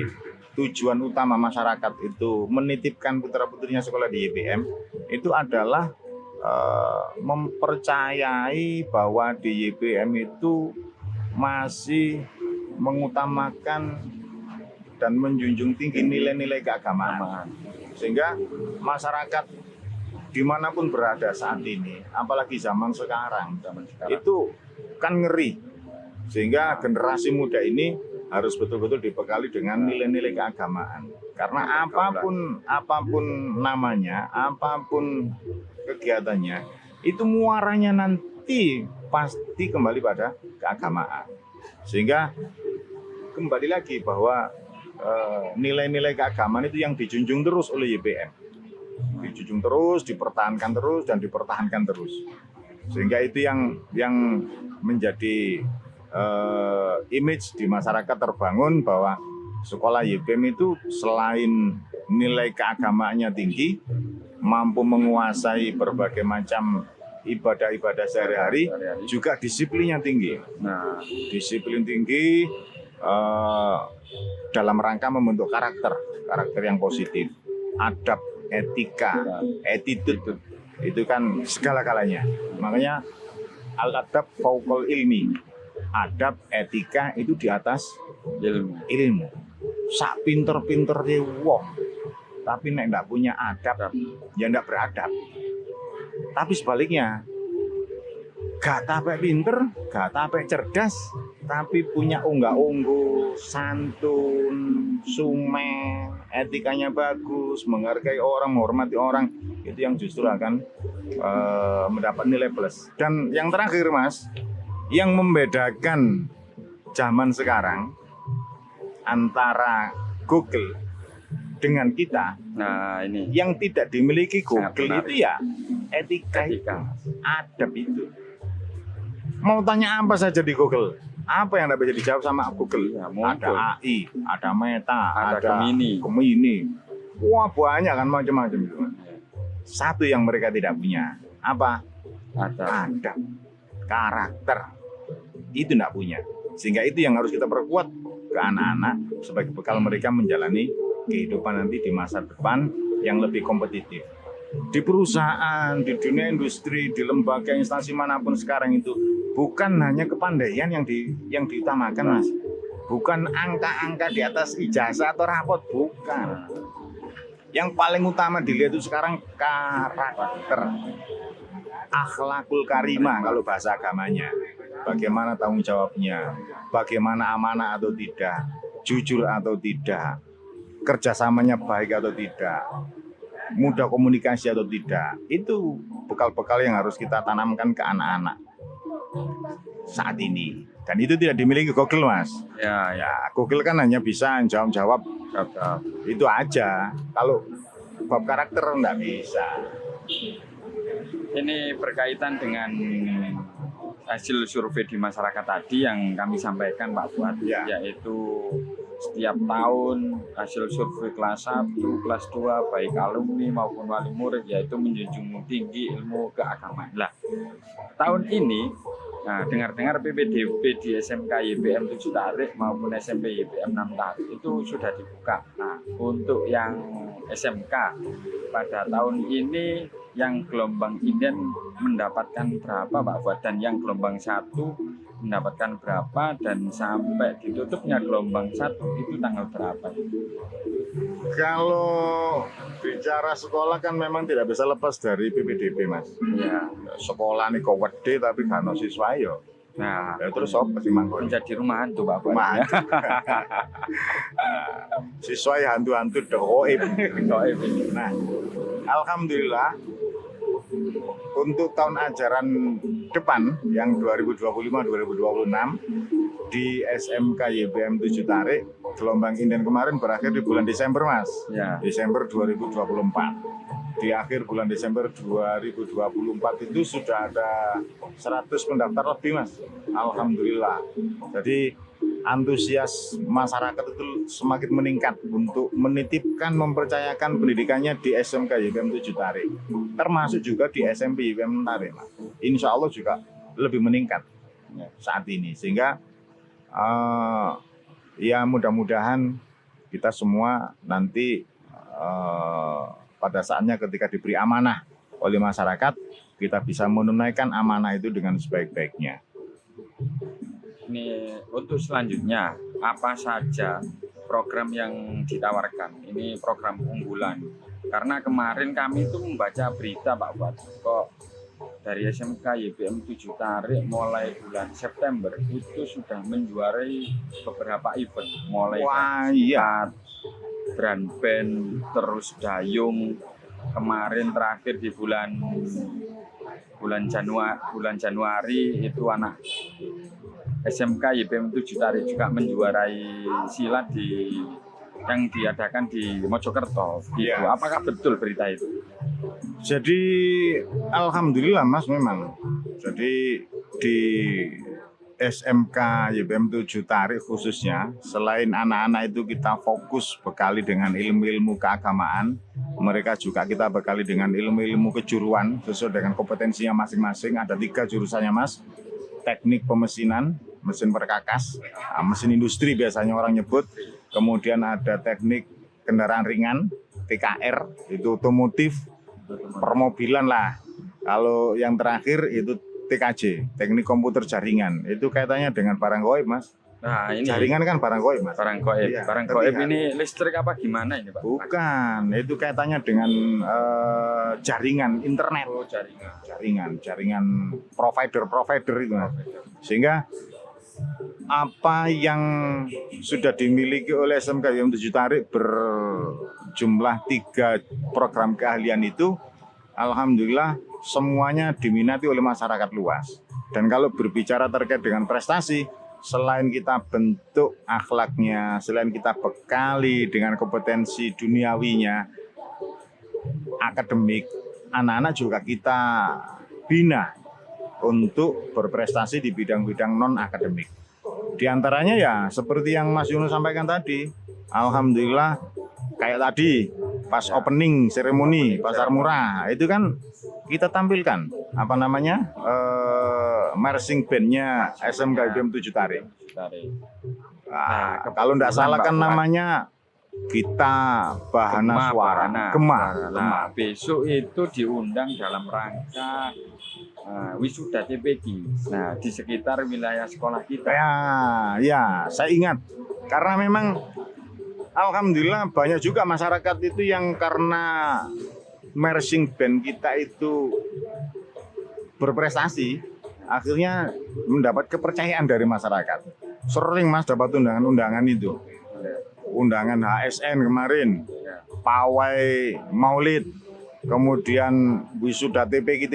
tujuan utama masyarakat itu menitipkan putra-putrinya sekolah di YPM itu adalah mempercayai bahwa di YPM itu masih mengutamakan dan menjunjung tinggi nilai-nilai keagamaan, sehingga masyarakat dimanapun berada saat ini, apalagi zaman sekarang, itu kan ngeri. Sehingga generasi muda ini harus betul-betul dibekali dengan nilai-nilai keagamaan. Karena apapun namanya, apapun kegiatannya, itu muaranya nanti pasti kembali pada keagamaan. Sehingga kembali lagi bahwa nilai-nilai keagamaan itu yang dijunjung terus oleh YPM. Dijunjung terus, dipertahankan terus, dan dipertahankan terus. Sehingga itu yang menjadi image di masyarakat terbangun bahwa sekolah YPM itu selain nilai keagamaannya tinggi, mampu menguasai berbagai macam ibadah-ibadah sehari-hari, juga disiplinnya tinggi. Nah, disiplin tinggi dalam rangka membentuk karakter yang positif, adab, etika, attitude, itu kan segala-galanya. Makanya al-adab fauqal ilmi. Adab, etika itu di atas ilmu. Sak pinter-pinternya wong, tapi nek ndak punya adab, ya ndak beradab. Tapi sebaliknya, gak tapek pinter, gak tapek cerdas, tapi punya unggah-ungguh, santun, sumen, etikanya bagus, menghargai orang, menghormati orang, itu yang justru akan mendapat nilai plus. Dan yang terakhir, Mas, yang membedakan zaman sekarang antara Google dengan kita, nah ini yang tidak dimiliki Google itu ya etika. Adab itu. Mau tanya apa saja di Google, apa yang dapat dijawab sama Google? Ya, ada AI, ada Meta, ada Gemini. Wah, banyak kan macam-macam itu. Satu yang mereka tidak punya, apa? Adab, karakter. Itu tidak punya. Sehingga itu yang harus kita perkuat ke anak-anak sebagai bekal mereka menjalani kehidupan nanti di masa depan yang lebih kompetitif. Di perusahaan, di dunia industri, di lembaga instansi manapun sekarang itu bukan hanya kepandaian yang diutamakan, Mas. Bukan angka-angka di atas ijazah atau rapot, bukan. Yang paling utama dilihat itu sekarang karakter, akhlakul karimah kalau bahasa agamanya. Bagaimana tanggung jawabnya, bagaimana amanah atau tidak, jujur atau tidak, kerjasamanya baik atau tidak, mudah komunikasi atau tidak. Itu bekal-bekal yang harus kita tanamkan ke anak-anak saat ini. Dan itu tidak dimiliki Google, Mas. Ya, Google kan hanya bisa jawab itu aja. Kalau bab karakter enggak bisa. Ini berkaitan dengan hasil survei di masyarakat tadi yang kami sampaikan, Pak Fuad, yaitu setiap tahun hasil survei kelas 1, kelas 2, baik alumni maupun wali murid, yaitu menjunjung tinggi ilmu keagamaan. Lah, tahun ini, nah, dengar-dengar PPDB di SMK YPM 7 Tarik maupun SMP YPM 6 Tarik itu sudah dibuka. Nah, untuk yang SMK pada tahun ini yang gelombang inden mendapatkan berapa, Pak Fuad, dan yang gelombang 1 mendapatkan berapa, dan sampai ditutupnya gelombang 1 itu tanggal berapa? Kalau bicara sekolah kan memang tidak bisa lepas dari PPDB, Mas. Ya, sekolah nih kok gede tapi gak ono siswa yo. Nah, ya terus apa sih mangkon? Menjadi rumah hantu, Pak Fuad. Siswa ya hantu-hantu doib. Nah, alhamdulillah untuk tahun ajaran depan yang 2025-2026 di SMK YPM 7 Tarik, gelombang inden kemarin berakhir di bulan Desember, Mas. Ya. Desember 2024. Di akhir bulan Desember 2024 itu sudah ada 100 pendaftar lebih, Mas. Alhamdulillah. Jadi antusias masyarakat itu semakin meningkat untuk menitipkan, mempercayakan pendidikannya di SMK YPM 7 Tarik, termasuk juga di SMP YPM Tarik, Mas. Insya Allah juga lebih meningkat saat ini, sehingga ya mudah-mudahan kita semua nanti pada saatnya ketika diberi amanah oleh masyarakat, kita bisa menunaikan amanah itu dengan sebaik-baiknya. Ini untuk selanjutnya, apa saja program yang ditawarkan? Ini program unggulan Karena kemarin kami itu membaca berita Pak Fuad, kok dari SMK YBM 7 Tarik mulai bulan September itu sudah menjuarai beberapa event, mulai Wah, iya. drum band, terus dayung. Kemarin terakhir di bulan Januari itu anak SMK YBM 7 Tarik juga menjuarai silat yang diadakan di Mojokerto. Gitu. Iya. Apakah betul berita itu? Jadi alhamdulillah Mas memang. Jadi di SMK YBM 7 Tarik khususnya, selain anak-anak itu kita fokus bekali dengan ilmu-ilmu keagamaan, mereka juga kita bekali dengan ilmu-ilmu kejuruan sesuai dengan kompetensinya masing-masing. Ada 3 jurusannya Mas, teknik pemesinan, mesin perkakas, mesin industri biasanya orang nyebut, kemudian ada teknik kendaraan ringan, TKR, itu otomotif, permobilan lah. Kalau yang terakhir itu TKJ, teknik komputer jaringan. Itu kaitannya dengan barang goib, Mas. Nah, ini Jaringan kan barang goib, Mas. barang goib. Iya, Barang goib terlihat. ini listrik apa gimana ini, Pak? Bukan, itu kaitannya dengan jaringan internet. Oh, jaringan. Jaringan provider itu, Mas. Sehingga apa yang sudah dimiliki oleh SMK YBM 7 Tarik berjumlah 3 program keahlian itu, alhamdulillah semuanya diminati oleh masyarakat luas. Dan kalau berbicara terkait dengan prestasi, selain kita bentuk akhlaknya, selain kita bekali dengan kompetensi duniawinya, akademik, anak-anak juga kita bina untuk berprestasi di bidang-bidang non-akademik. Di antaranya ya seperti yang Mas Yunus sampaikan tadi, alhamdulillah kayak tadi pas opening seremoni Pasar Murah itu kan kita tampilkan apa namanya marching bandnya SMK YBM 7 Tarik. Kalau tidak salah kan namanya kita Bahana Suara Gema. Besok itu diundang dalam rangka wisuda TPQ. Nah, di sekitar wilayah sekolah kita. Ya, saya ingat karena memang alhamdulillah banyak juga masyarakat itu yang karena marching band kita itu berprestasi, akhirnya mendapat kepercayaan dari masyarakat. Sering Mas dapat undangan-undangan itu. Undangan HSN kemarin, pawai Maulid, kemudian wisuda TPQ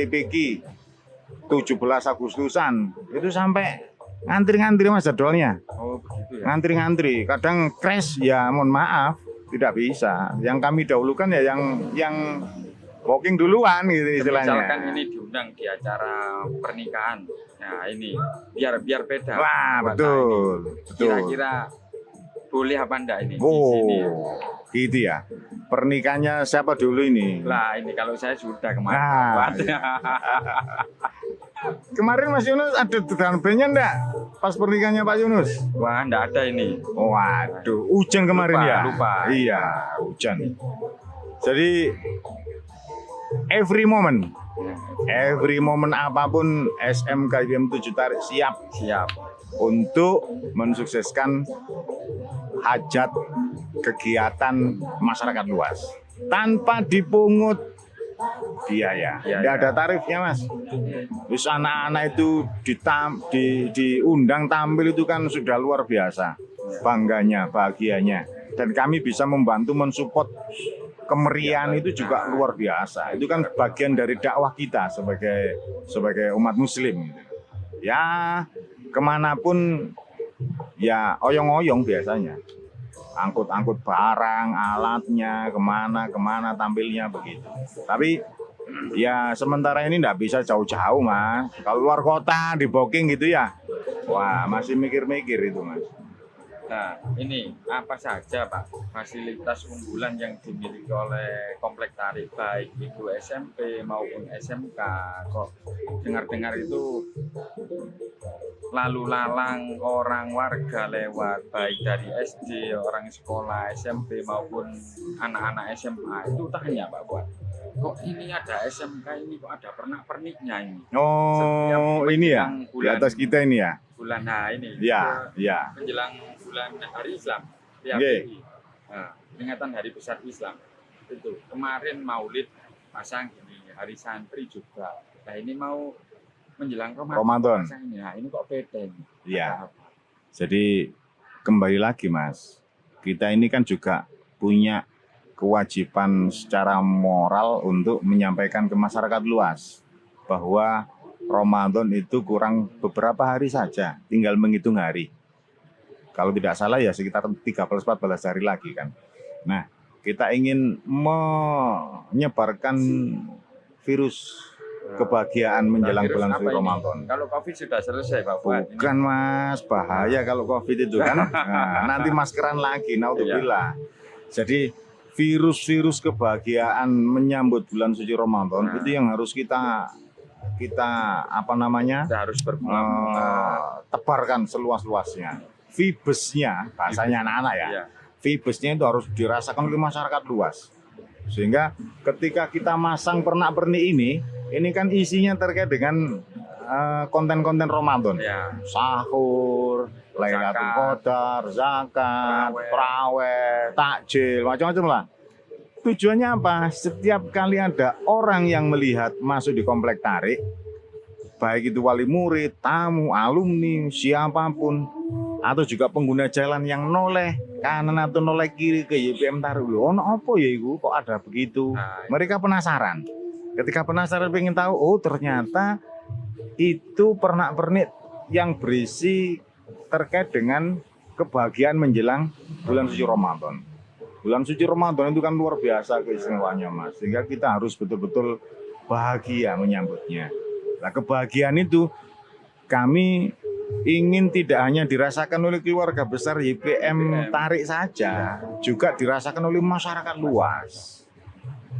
17 Agustusan, itu sampai ngantri-ngantri Mas jadwalnya. Oh, begitu ya. Ngantri-ngantri, kadang crash ya mohon maaf, tidak bisa. Yang kami dahulukan ya yang booking duluan gitu istilahnya. Misalkan ini diundang di acara pernikahan. Nah, ini biar beda. Wah, Buat betul. ini. Kira-kira boleh apa enggak ini di Oh, sini? gitu ya. Pernikahannya siapa dulu ini? Lah, ini kalau saya sudah kemarin. Nah, kemarin Mas Yunus ada drum bandnya enggak? Pas pernikahannya Pak Yunus? Wah, enggak ada ini. Waduh, hujan kemarin ya? Lupa. Iya, hujan. Jadi every moment apapun SMK YBM 7 Tarik siap untuk mensukseskan hajat kegiatan masyarakat luas tanpa dipungut biaya. Tidak ada tarifnya Mas. Terus anak-anak itu diundang tampil itu kan sudah luar biasa. Bangganya, bahagianya. Dan kami bisa membantu mensupport kemeriahan itu juga luar biasa. Itu kan bagian dari dakwah kita sebagai umat muslim. Ya kemanapun ya oyong-oyong biasanya. Angkut-angkut barang, alatnya, kemana tampilnya begitu. Tapi ya sementara ini nggak bisa jauh-jauh Mas. Kalau luar kota di booking gitu ya, wah masih mikir-mikir itu Mas. Nah, ini apa saja Pak fasilitas unggulan yang dimiliki oleh Komplek Tarik, baik itu SMP maupun SMK? Kok dengar-dengar itu lalu lalang orang warga lewat, baik dari SD, orang sekolah, SMP maupun anak-anak SMA itu tanya Pak buat, kok ini ada SMK ini, kok ada pernak-perniknya ini? Oh, ini ya, di atas kita ini ya? Bulan, nah ini ya. menjelang bulan Hari Islam, Nggih. Nah, peringatan Hari Besar Islam. itu kemarin Maulid pasang gini, hari santri juga. Nah ini mau menjelang Ramadan. pasang ini. Nah ini kok beda ini? Iya. Jadi kembali lagi Mas, kita ini kan juga punya kewajiban secara moral untuk menyampaikan ke masyarakat luas bahwa Ramadan itu kurang beberapa hari saja, tinggal menghitung hari. Kalau tidak salah ya sekitar 13-14 hari lagi kan. Nah, kita ingin menyebarkan virus kebahagiaan menjelang Virus bulan apa suci ini? Ramadan. Kalau COVID sudah selesai Pak Fuad. Ini. Bukan Mas, bahaya kalau COVID itu kan. Nah, nanti maskeran lagi, naudzubillah. Jadi virus-virus kebahagiaan menyambut bulan suci Ramadan itu yang harus kita apa namanya? Kita harus berbunga-bunga. Tebarkan seluas-luasnya. Vibesnya, bahasanya anak-anak ya. Iya. Vibesnya itu harus dirasakan oleh masyarakat luas. Sehingga ketika kita masang pernak-pernik ini kan isinya terkait dengan konten-konten Ramadan. Ya. Sahur, Lailatul Qadar, zakat, traweh, takjil, macam-macam lah. Tujuannya apa? Setiap kali ada orang yang melihat masuk di komplek tarik, baik itu wali murid, tamu, alumni, siapapun, atau juga pengguna jalan yang noleh kanan atau noleh kiri ke YPM Tarik, loh, ono apa ya itu? Kok ada begitu? Mereka penasaran. Ketika penasaran pengen tahu, oh ternyata itu pernak-pernik yang berisi terkait dengan kebahagiaan menjelang bulan suci Ramadan. Bulan suci Ramadan itu kan luar biasa keistimewaannya Mas, sehingga kita harus betul-betul bahagia menyambutnya. Nah kebahagiaan itu kami ingin tidak hanya dirasakan oleh keluarga besar YPM Tarik saja, juga dirasakan oleh masyarakat luas.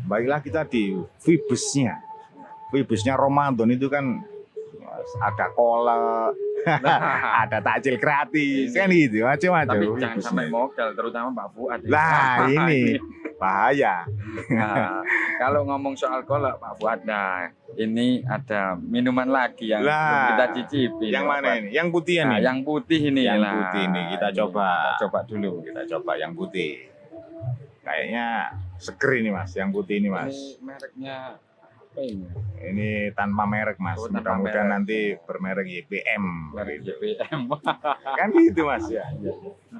Baiklah kita di Vibesnya. Vibesnya Ramadan itu kan ada kolak, ada takjil gratis, kan gitu, macam-macam. Tapi jangan sampai modal, terutama Pak Fuad. Lah ini bahaya. Nah, kalau ngomong soal kolak Pak Fuad, nah ini ada minuman lagi yang belum kita cicipi. Yang mana ini? Yang putih ini? Nah, yang putih ini. Yang putih ini kita coba. Kita coba dulu. Kita coba yang putih. Kayaknya seger ini Mas, yang putih ini Mas. Ini mereknya apa ini? Ini tanpa merek Mas. Oh, tanpa mudah-mudahan merek. nanti bermerek YPM. Merek JPM. Kan gitu Mas ya.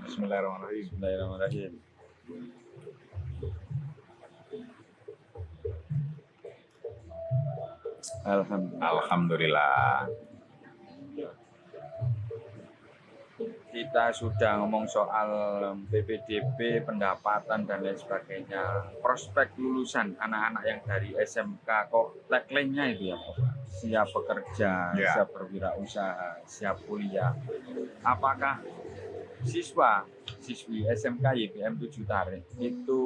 Bismillahirrahmanirrahim. Bismillahirrahmanirrahim. Alhamdulillah. Kita sudah ngomong soal PPDB, pendapatan dan lain sebagainya. Prospek lulusan anak-anak yang dari SMK kok tagline-nya itu ya Pak. Siap bekerja, Ya. siap berwirausaha, siap kuliah. Apakah siswi SMK YPM 7 Tarik itu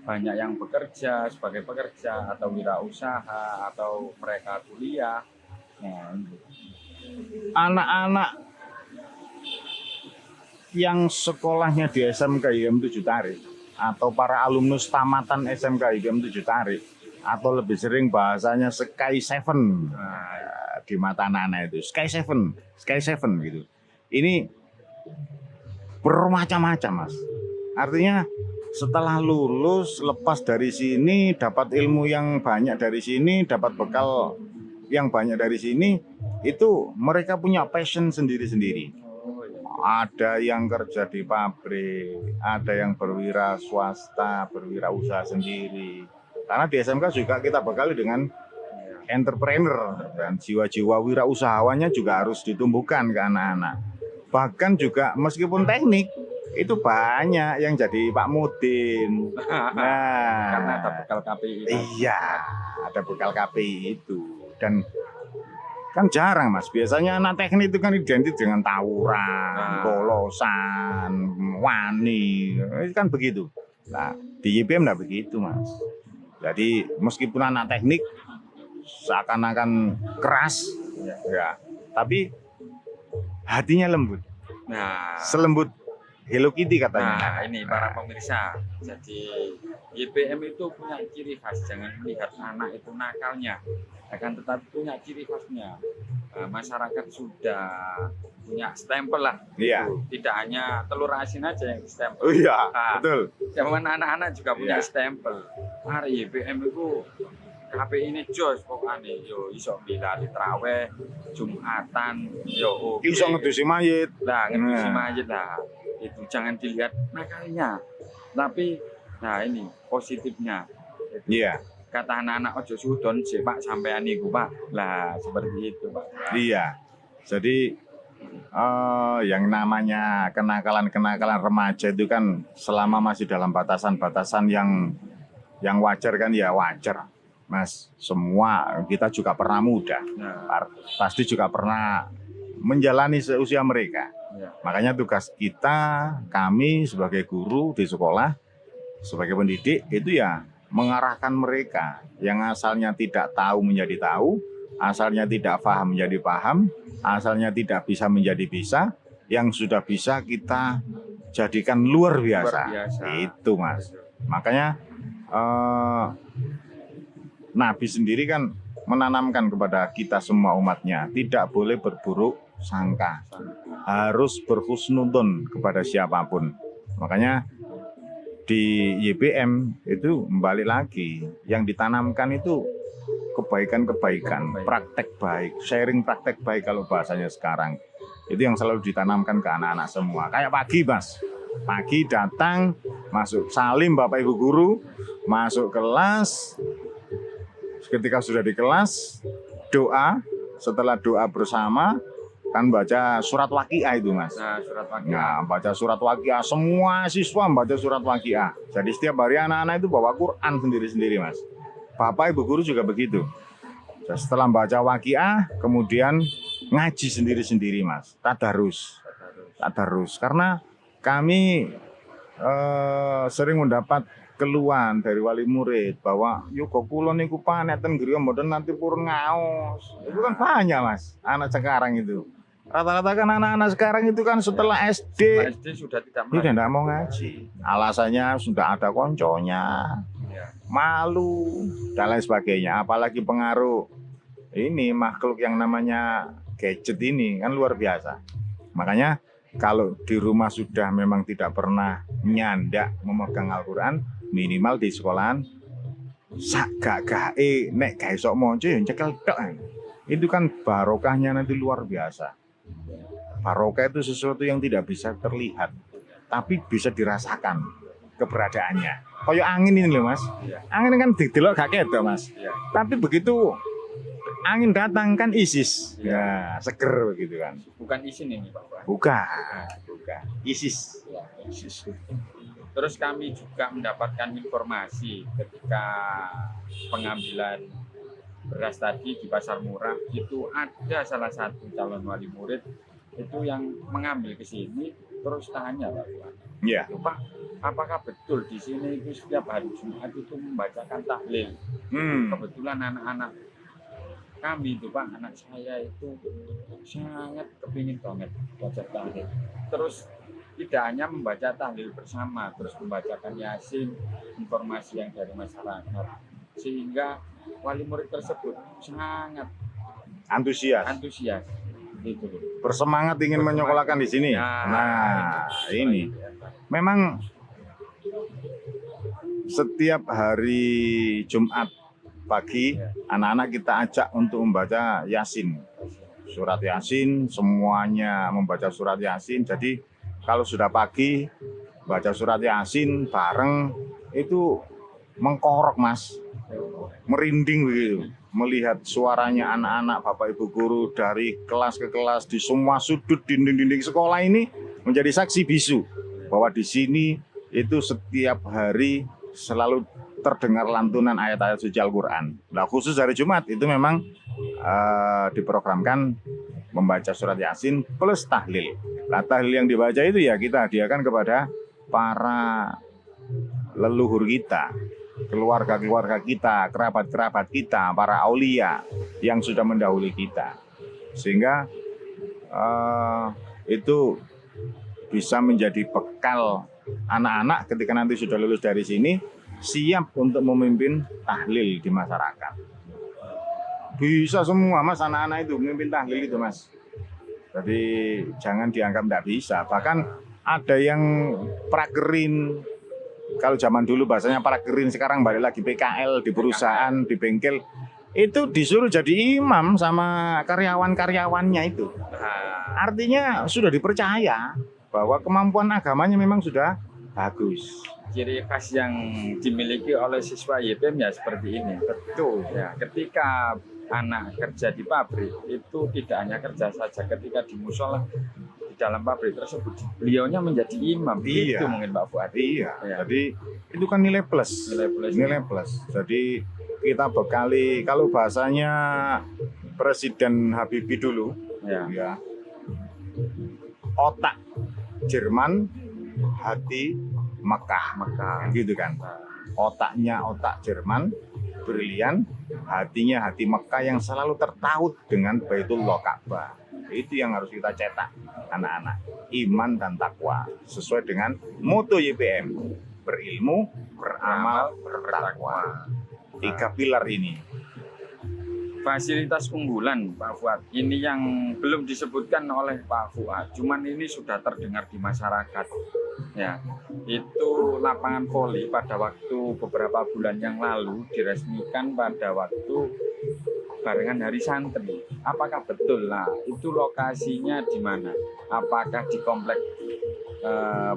banyak yang bekerja sebagai pekerja atau wirausaha atau mereka kuliah? Nah, Anak-anak yang sekolahnya di SMK YPM 7 Tarik atau para alumnus tamatan SMK YPM 7 Tarik atau lebih sering bahasanya Sky Seven di mata anak-anak itu Sky Seven gitu. Ini bermacam-macam Mas. Artinya setelah lulus lepas dari sini dapat ilmu yang banyak dari sini, dapat bekal yang banyak dari sini, itu mereka punya passion sendiri-sendiri. Ada yang kerja di pabrik, ada yang berwira swasta, berwirausaha sendiri. Karena di SMK juga kita bekali dengan entrepreneur dan jiwa-jiwa wirausahawannya juga harus ditumbuhkan ke anak-anak. Bahkan juga meskipun teknik itu banyak yang jadi Pak Mudin. Nah, karena ada bekal KPI. Iya, ada bekal KPI itu. Dan kan jarang Mas, biasanya anak teknik itu kan identik dengan tawuran, bolosan, wani, kan begitu. Nah di YPM enggak begitu Mas. Jadi meskipun anak teknik seakan-akan keras, ya, tapi hatinya lembut. Nah, Selembut Hello Kitty katanya. nah ini para pemirsa. Jadi YPM itu punya ciri khas. Jangan melihat anak itu nakalnya, akan tetapi punya ciri khasnya. masyarakat sudah punya stempel lah. Iya. Tidak hanya telur asin aja yang stempel. Oh iya, Nah, betul. zaman anak-anak juga punya Iya. stempel. Hari YPM itu KPI ini jos pokoknya yo iso milari traweh, Jumatan, yo oke. Iso ngedusi mayit. Lah ngedusi Nah. mayit lah. Itu jangan dilihat nakalnya. Tapi nah ini positifnya. Iya. Kata anak-anak ojo sudon sih Pak sampean niku Pak. Lah seperti itu Pak. Iya. Jadi yang namanya kenakalan-kenakalan remaja itu kan selama masih dalam batasan-batasan yang wajar kan ya wajar. Mas, semua kita juga pernah muda. Nah, Pasti juga pernah menjalani seusia mereka. ya. Makanya tugas kita, kami sebagai guru di sekolah, sebagai pendidik itu ya mengarahkan mereka yang asalnya tidak tahu menjadi tahu, asalnya tidak paham menjadi paham, asalnya tidak bisa menjadi bisa, yang sudah bisa kita jadikan luar biasa. Luar biasa. Itu Mas. Makanya Nabi sendiri kan menanamkan kepada kita semua umatnya tidak boleh berburuk sangka, harus berhusnudon kepada siapapun. Makanya di YPM itu kembali lagi yang ditanamkan itu kebaikan-kebaikan, praktek baik, sharing praktek baik kalau bahasanya sekarang. Itu yang selalu ditanamkan ke anak-anak semua. Kayak pagi Mas, pagi datang, masuk salim Bapak Ibu Guru, masuk kelas, ketika sudah di kelas, doa, setelah doa bersama, kan baca surat Waqiah itu Mas. Nah, surat Waqiah. Nah, baca surat Waqiah, semua siswa membaca surat Waqiah. Jadi setiap hari anak-anak itu bawa Quran sendiri-sendiri Mas. Bapak Ibu Guru juga begitu. Setelah baca Waqiah, kemudian ngaji sendiri-sendiri Mas. Tadarus. Karena kami sering mendapat keluhan dari wali murid bahwa yoga kula niku paneten griya mboten nanti purun ngaos. Itu kan banyak Mas, anak sekarang itu. Rata-rata kan anak-anak sekarang itu kan setelah SD SD sudah tidak tidak mau ngaji. Alasannya sudah ada konconya, Ya. malu dan lain sebagainya. Apalagi pengaruh ini makhluk yang namanya gadget ini kan luar biasa. Makanya kalau di rumah sudah memang tidak pernah nyandak memegang Al-Quran, minimal di sekolahan sak gak nek gak iso maca ya cekel tok. Itu kan barokahnya nanti luar biasa. Barokah itu sesuatu yang tidak bisa terlihat, tapi bisa dirasakan keberadaannya. Kayak angin ini loh Mas. Iya. Angin kan didelok gak ketok Mas. Ya. Tapi begitu angin datang kan ISIS. Ya, seger begitu kan. Bukan izin ini Pak. Bukan. ISIS. Ya. Terus kami juga mendapatkan informasi ketika pengambilan beras tadi di Pasar Murah itu ada salah satu calon wali murid itu yang mengambil ke sini terus tanya Pak Tuan. Iya. Pak, apakah betul di sini itu setiap hari Jumat itu membacakan tahlil? Kebetulan anak-anak kami itu Pak, anak saya itu sangat kepingin banget baca tahlil. Terus tidak hanya membaca tahlil bersama, terus membacakan Yasin, informasi yang dari masyarakat, sehingga wali murid tersebut sangat Antusias. gitu loh. Bersemangat ingin menyekolahkan di sini. Nah, ini memang setiap hari Jumat pagi anak-anak kita ajak untuk membaca Yasin. Surat Yasin, semuanya membaca surat Yasin. Jadi kalau sudah pagi baca surat Yasin bareng itu mengkorok Mas, merinding begitu melihat suaranya anak-anak Bapak Ibu Guru dari kelas ke kelas di semua sudut dinding-dinding sekolah ini menjadi saksi bisu bahwa di sini itu setiap hari selalu terdengar lantunan ayat-ayat suci Al-Quran. Nah khusus hari Jumat itu memang diprogramkan membaca surat Yasin plus tahlil. Nah tahlil yang dibaca itu ya kita hadiahkan kepada para leluhur kita, keluarga-keluarga kita, kerabat-kerabat kita, para aulia yang sudah mendahului kita. Sehingga itu bisa menjadi bekal anak-anak ketika nanti sudah lulus dari sini, siap untuk memimpin tahlil di masyarakat. Bisa semua Mas, anak-anak itu memimpin tahlil itu Mas. Jadi jangan dianggap tidak bisa. Bahkan ada yang prakerin. Kalau zaman dulu bahasanya prakerin, sekarang balik lagi PKL di perusahaan, di bengkel. Itu disuruh jadi imam sama karyawan-karyawannya itu. Artinya sudah dipercaya bahwa kemampuan agamanya memang sudah bagus. Ciri khas yang dimiliki oleh siswa YPM ya seperti ini. Betul. Ya, ketika anak kerja di pabrik itu tidak hanya kerja saja, ketika di musola di dalam pabrik tersebut beliaunya menjadi imam. Iya. Itu mungkin Pak Fuad. Iya. Ya. Jadi itu kan nilai plus. Nilai plus. Jadi kita bekali, kalau bahasanya Presiden Habibie dulu, ya, otak Jerman, hati Mekah, gitu kan. Otaknya otak Jerman, brilian, hatinya hati Mekah yang selalu tertaut dengan Baitullah Ka'bah. Itu yang harus kita cetak anak-anak, iman dan takwa sesuai dengan moto YPM, berilmu, beramal, bertakwa. 3 pilar ini. Fasilitas unggulan Pak Fuad ini yang belum disebutkan oleh Pak Fuad, cuman ini sudah terdengar di masyarakat. Ya, itu lapangan voli pada waktu beberapa bulan yang lalu diresmikan pada waktu barengan Hari Santri. Apakah betul lah? Itu lokasinya di mana? Apakah di komplek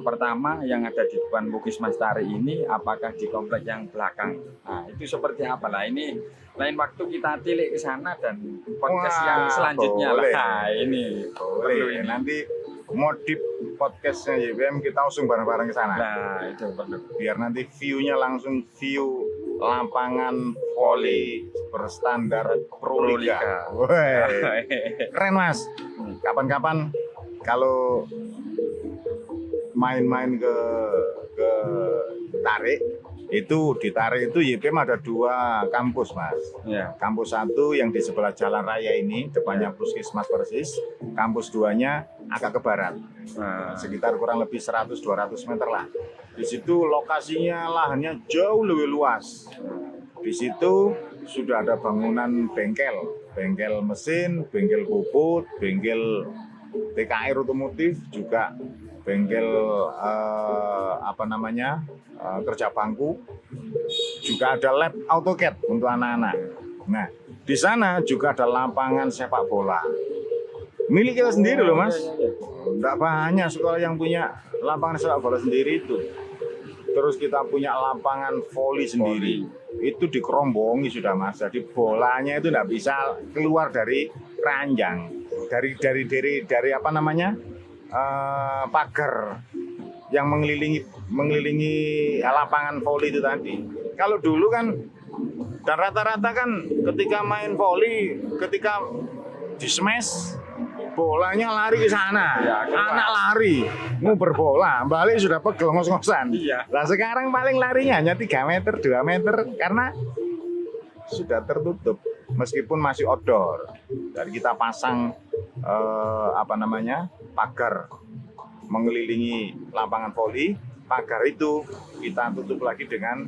pertama yang ada di depan Puskesmas Tari ini, apakah di komplek yang belakang? Nah, itu seperti apa lah? Ini lain waktu kita tilik ke sana dan podcast yang selanjutnya boleh. lah. Nah, ini perlu ini. Nanti modif podcastnya YPM kita usung bareng-bareng ke sana. Nah, itu perlu. Biar nanti view-nya langsung view lapangan voli berstandar Pro Liga. Woi, keren Mas. Kapan-kapan kalau main-main ke Tarik, itu di Tarik itu YPM ada 2 kampus Mas. Ya. Kampus 1 yang di sebelah jalan raya ini, depannya Puskesmas persis. Kampus 2-nya agak ke barat, sekitar kurang lebih 100-200 meter lah. Di situ lokasinya lahannya jauh lebih luas. Di situ sudah ada bangunan bengkel mesin, bengkel puput, bengkel TKR otomotif, juga bengkel kerja bangku, juga ada lab AutoCAD untuk anak-anak. Nah, di sana juga ada lapangan sepak bola milik kita sendiri loh Mas. Enggak banyak sekolah yang punya lapangan sepak bola sendiri itu. Terus kita punya lapangan voli sendiri. Itu dikerombongi sudah Mas. Jadi bolanya itu enggak bisa keluar dari keranjang, dari apa namanya? Pagar yang mengelilingi lapangan voli itu tadi. Kalau dulu kan, dan rata-rata kan ketika main voli, ketika di smash, bolanya lari ke sana. Ya, anak lari nguber bola, balik sudah pegel ngos-ngosan. Iya. Nah sekarang paling larinya hanya 3 meter, 2 meter karena sudah tertutup meskipun masih outdoor. Dan kita pasang pagar mengelilingi lapangan voli. Pagar itu kita tutup lagi dengan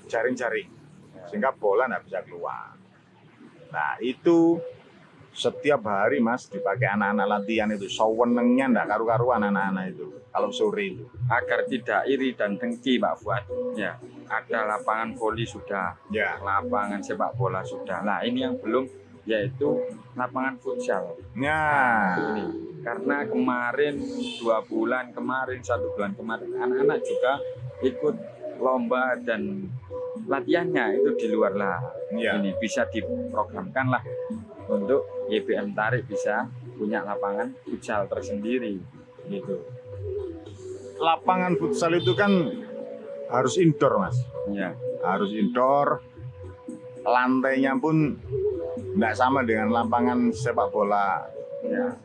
jaring-jaring sehingga bola nggak bisa keluar. Nah itu setiap hari Mas dipakai anak-anak latihan itu, sewenengnya nggak karu-karuan anak-anak itu kalau sore itu. Agar tidak iri dan dengki Pak Fuad, ya ada lapangan voli sudah, Ya. lapangan sepak bola sudah. Nah ini yang belum, yaitu lapangan futsal. Nah, Ini karena kemarin 1 bulan kemarin anak-anak juga ikut lomba dan latihannya itu di luar lah. Ya. Ini bisa diprogramkan lah untuk YPM Tarik bisa punya lapangan futsal tersendiri gitu. lapangan futsal itu kan harus indoor Mas. Ya. Harus indoor. Lantainya pun nggak sama dengan lapangan sepak bola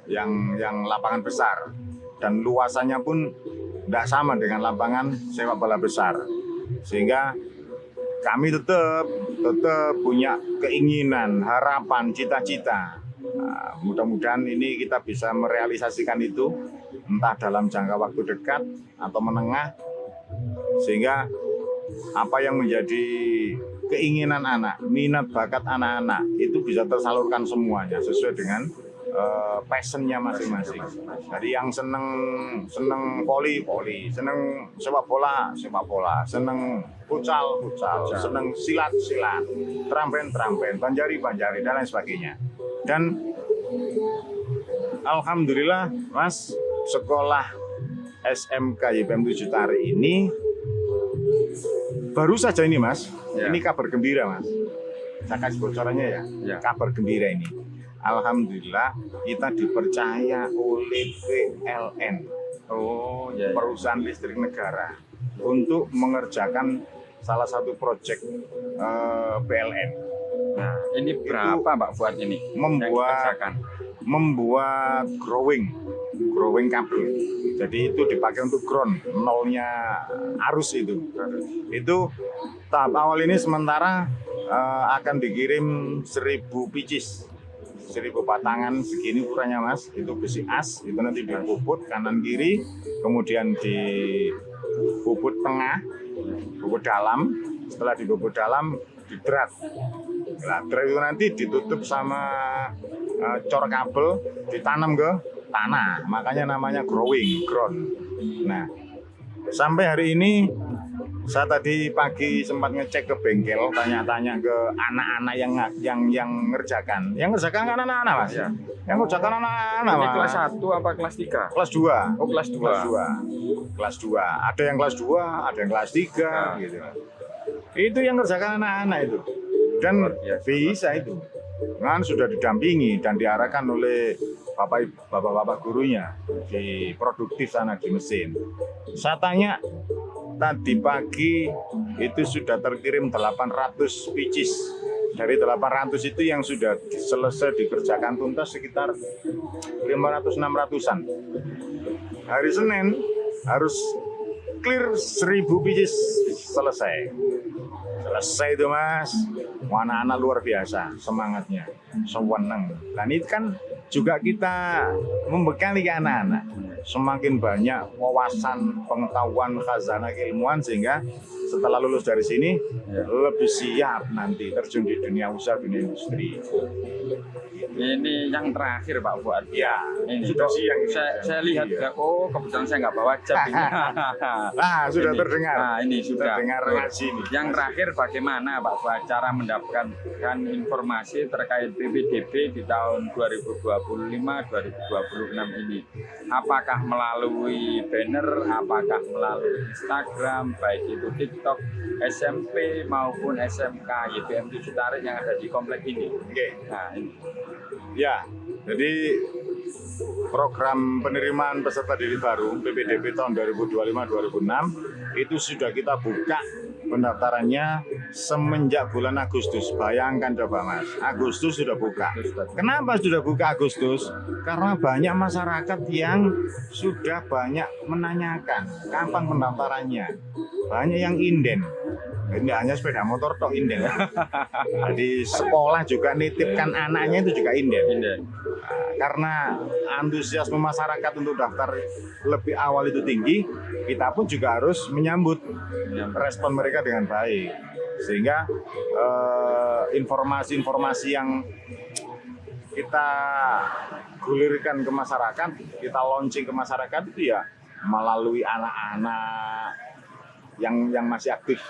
yang lapangan besar, dan luasannya pun nggak sama dengan lapangan sepak bola besar, sehingga kami tetap punya keinginan, harapan, cita-cita. Nah, mudah-mudahan ini kita bisa merealisasikan itu entah dalam jangka waktu dekat atau menengah, sehingga apa yang menjadi keinginan anak, minat bakat anak-anak itu bisa tersalurkan semuanya sesuai dengan passionnya masing-masing. Dari yang seneng voli, seneng sepak bola, seneng futsal, seneng silat, trampen, banjari, dan lain sebagainya. Dan alhamdulillah, Mas, sekolah SMK YPM 7 Tari ini baru saja ini, Mas. Ya. Ini kabar gembira, Mas. Saya kasih bocorannya ya. Ya. Kabar gembira ini. Alhamdulillah kita dipercaya oleh PLN, Oh, ya. perusahaan listrik negara, untuk mengerjakan salah satu proyek PLN. Nah, ini berapa Pak Fuad ini? yang Membuat dikerjakan? membuat growing kabel. Jadi itu dipakai untuk ground, nolnya arus itu. Itu tahap awal ini sementara akan dikirim 1000 pieces. 1000 batangan segini ukurannya, Mas. Itu besi as, itu nanti dibubut kanan kiri, kemudian dibubut tengah, bubut dalam. Setelah dibubut dalam, didrat. Nah, drat itu nanti ditutup sama cor kabel, ditanam ke tanah. Makanya namanya ground. Nah, sampai hari ini saya tadi pagi sempat ngecek ke bengkel, tanya-tanya ke anak-anak yang ngerjakan. Yang ngerjakan kan anak-anak, Mas. Ya. Yang ngerjakan anak-anak, Ini Mas. kelas 1 apa kelas 3? Kelas 2. Oh, kelas 2. Kelas 2. Ada yang kelas 2, ada yang kelas 3 Nah. gitu. Itu yang ngerjakan anak-anak itu. Dan Luar biasa. bisa itu. Kan sudah didampingi dan diarahkan oleh bapak-bapak gurunya di produktif sana di mesin. Saya tanya tadi pagi itu sudah terkirim 800 pieces. Dari 800 itu yang sudah selesai dikerjakan tuntas sekitar 500-600-an. Hari Senin harus clear 1000 pieces selesai itu, Mas. Anak-anak luar biasa semangatnya, sewenang. Dan itu kan juga kita membekali ke anak-anak semakin banyak wawasan, pengetahuan, khazanah keilmuan, sehingga setelah lulus dari sini lebih siap nanti terjun di dunia usaha, dunia industri. Ini yang terakhir Pak Fuad. Ya, Ini sudah kok siang. saya lihat Iya. oh kebetulan saya nggak bawa cat ini. Nah, sudah Ini. terdengar. Nah, ini sudah. Terdengar ngaji ini. Yang terakhir bagaimana Pak Fuad cara mendapatkan informasi terkait PPDB di tahun 2025-2026 ini? Apakah melalui banner, apakah melalui Instagram, baik itu TikTok, SMP maupun SMK YPM 7 Tari yang ada di komplek ini? Oke. Nah, ini. Ya, jadi program penerimaan peserta didik baru PPDB tahun 2025-2026 itu sudah kita buka pendaftarannya semenjak bulan Agustus. Bayangkan coba, Mas, Agustus sudah buka. Kenapa sudah buka Agustus? Karena banyak masyarakat yang sudah banyak menanyakan kapan pendaftarannya. Banyak yang inden. Ini hanya sepeda motor tok inden. Jadi sekolah juga nitipkan anaknya itu juga inden. Karena antusiasme masyarakat untuk daftar lebih awal itu tinggi, kita pun juga harus menyambut respon mereka dengan baik. Sehingga informasi-informasi yang kita gulirkan ke masyarakat, kita launching ke masyarakat itu ya melalui anak-anak yang masih aktif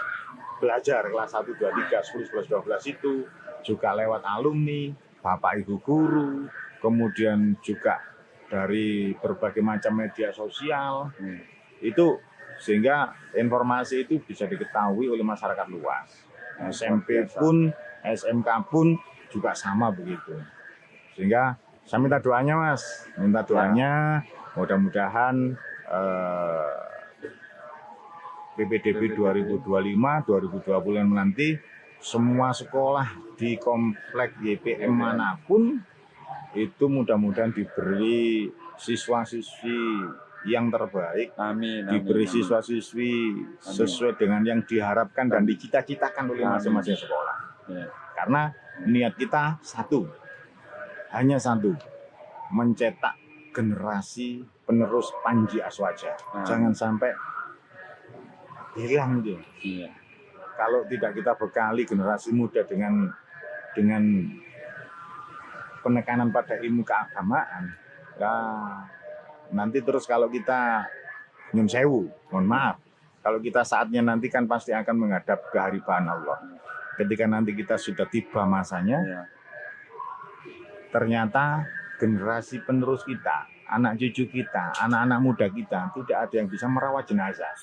belajar kelas 1, 2, 3, 10, 11, 12 itu, juga lewat alumni, bapak ibu guru, kemudian juga dari berbagai macam media sosial, itu sehingga informasi itu bisa diketahui oleh masyarakat luas. SMP pun, SMK pun juga sama begitu. Sehingga saya minta doanya, Mas, minta doanya mudah-mudahan PPDB 2025-2020 nanti semua sekolah di komplek YPM manapun itu mudah-mudahan diberi siswa-siswi yang terbaik, diberi siswa-siswi sesuai dengan yang diharapkan dan dicita-citakan oleh masing-masing sekolah. Karena niat kita satu, hanya satu, mencetak generasi penerus Panji Aswaja. Jangan sampai hilang dia. kalau tidak kita bekali generasi muda dengan penekanan pada ilmu keagamaan, ya nanti terus kalau kita nyun sewu, mohon maaf, kalau kita saatnya nanti kan pasti akan menghadap keharibaan Allah. Ketika nanti kita sudah tiba masanya, Ya. ternyata generasi penerus kita, anak cucu kita, anak-anak muda kita tidak ada yang bisa merawat jenazah.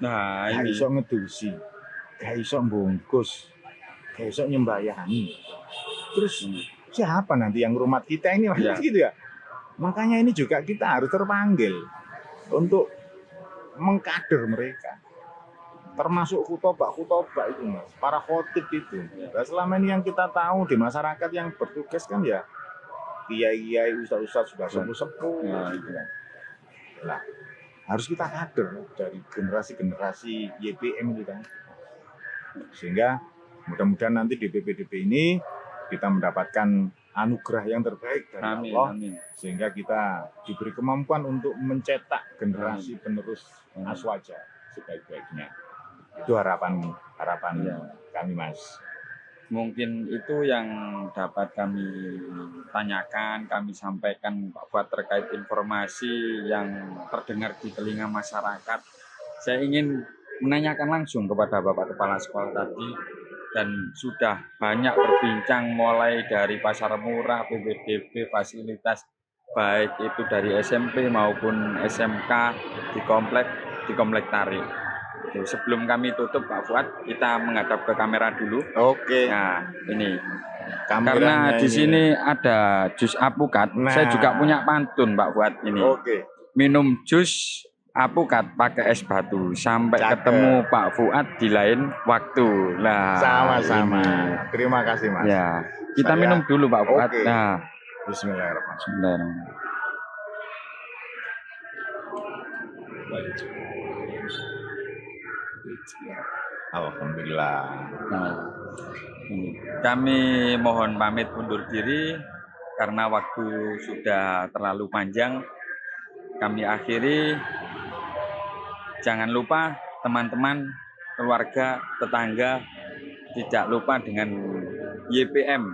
Nah, Gak ini iso ngedusi, gak iso bungkus, gak iso nyembayangi. Terus siapa nanti yang rumah kita ini, Ya. gitu ya? Makanya ini juga kita harus terpanggil untuk mengkader mereka. Termasuk khutbah itu mas, para khotib itu. Nah, selama ini yang kita tahu di masyarakat yang bertugas kan ya kiai-kiai, ustaz-ustaz sudah sepuh-sepuh. Ya. Gitu kan. Nah, harus kita kader dari generasi-generasi YPM itu kan. Sehingga mudah-mudahan nanti di DPP ini kita mendapatkan anugerah yang terbaik dari Amin, Allah, amin. sehingga kita diberi kemampuan untuk mencetak generasi penerus Aswaja sebaik-baiknya. Itu harapan Ya. kami mas. Mungkin itu yang dapat kami tanyakan, kami sampaikan Pak Fuad terkait informasi yang terdengar di telinga masyarakat. Saya ingin menanyakan langsung kepada Bapak Kepala Sekolah tadi, dan sudah banyak berbincang mulai dari pasar murah, PPDB, fasilitas baik itu dari SMP maupun SMK di komplek Tari. Sebelum kami tutup Pak Fuad, kita menghadap ke kamera dulu. Oke. Nah, ini Kameranya karena di ini. sini ada jus apukat, Nah. saya juga punya pantun Pak Fuad ini. Oke. Minum jus apukat pakai es batu sampai Cakep. ketemu Pak Fuad di lain waktu. Nah, Sama-sama. ini. Terima kasih mas. Ya, kita Saya- minum dulu Pak Fuad. Oke. Nah, Bismillahirrahmanirrahim. bismillahirrahmanirrahim. Alhamdulillah. Nah, ini. Kami mohon pamit undur diri karena waktu sudah terlalu panjang. Kami akhiri. Jangan lupa teman-teman, keluarga, tetangga, tidak lupa dengan YPM,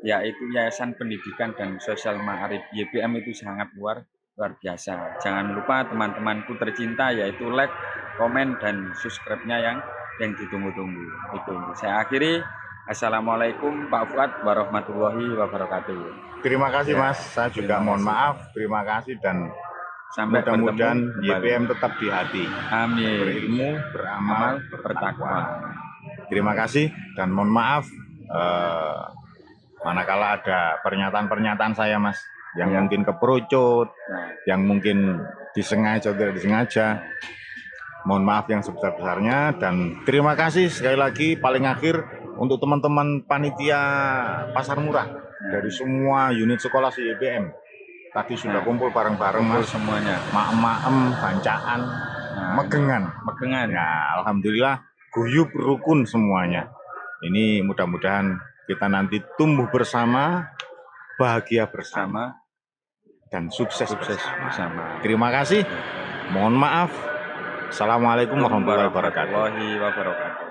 yaitu Yayasan Pendidikan dan Sosial Ma'arif. YPM itu sangat luar biasa. Jangan lupa teman-temanku tercinta, yaitu like, komen, dan subscribe-nya yang ditunggu-tunggu. Itu saya akhiri. Assalamualaikum Pak Fuad warahmatullahi wabarakatuh. Terima kasih Ya, mas. Saya juga terima mohon kasih. maaf. Terima kasih dan Sampai mudah-mudahan bertemu kembali. YPM tetap di hati. Amin. Berilmu, beramal, Amal bertakwa. bertakwa. Terima kasih dan mohon maaf manakala ada pernyataan-pernyataan saya mas yang Ya. mungkin keperucut, Nah, yang mungkin disengaja atau tidak disengaja. Mohon maaf yang sebesar-besarnya dan terima kasih sekali lagi paling akhir untuk teman-teman panitia Pasar Murah dari semua unit sekolah YPM. Tadi sudah kumpul bareng-bareng kumpul mas, semuanya. maem, bancaan, Nah, megengan. megengan. Ya, alhamdulillah guyub rukun semuanya. Ini mudah-mudahan kita nanti tumbuh bersama, bahagia bersama, Sama dan sukses sukses bersama. bersama. Terima kasih. Mohon maaf. Assalamualaikum warahmatullahi wabarakatuh. Warahmatullahi wabarakatuh.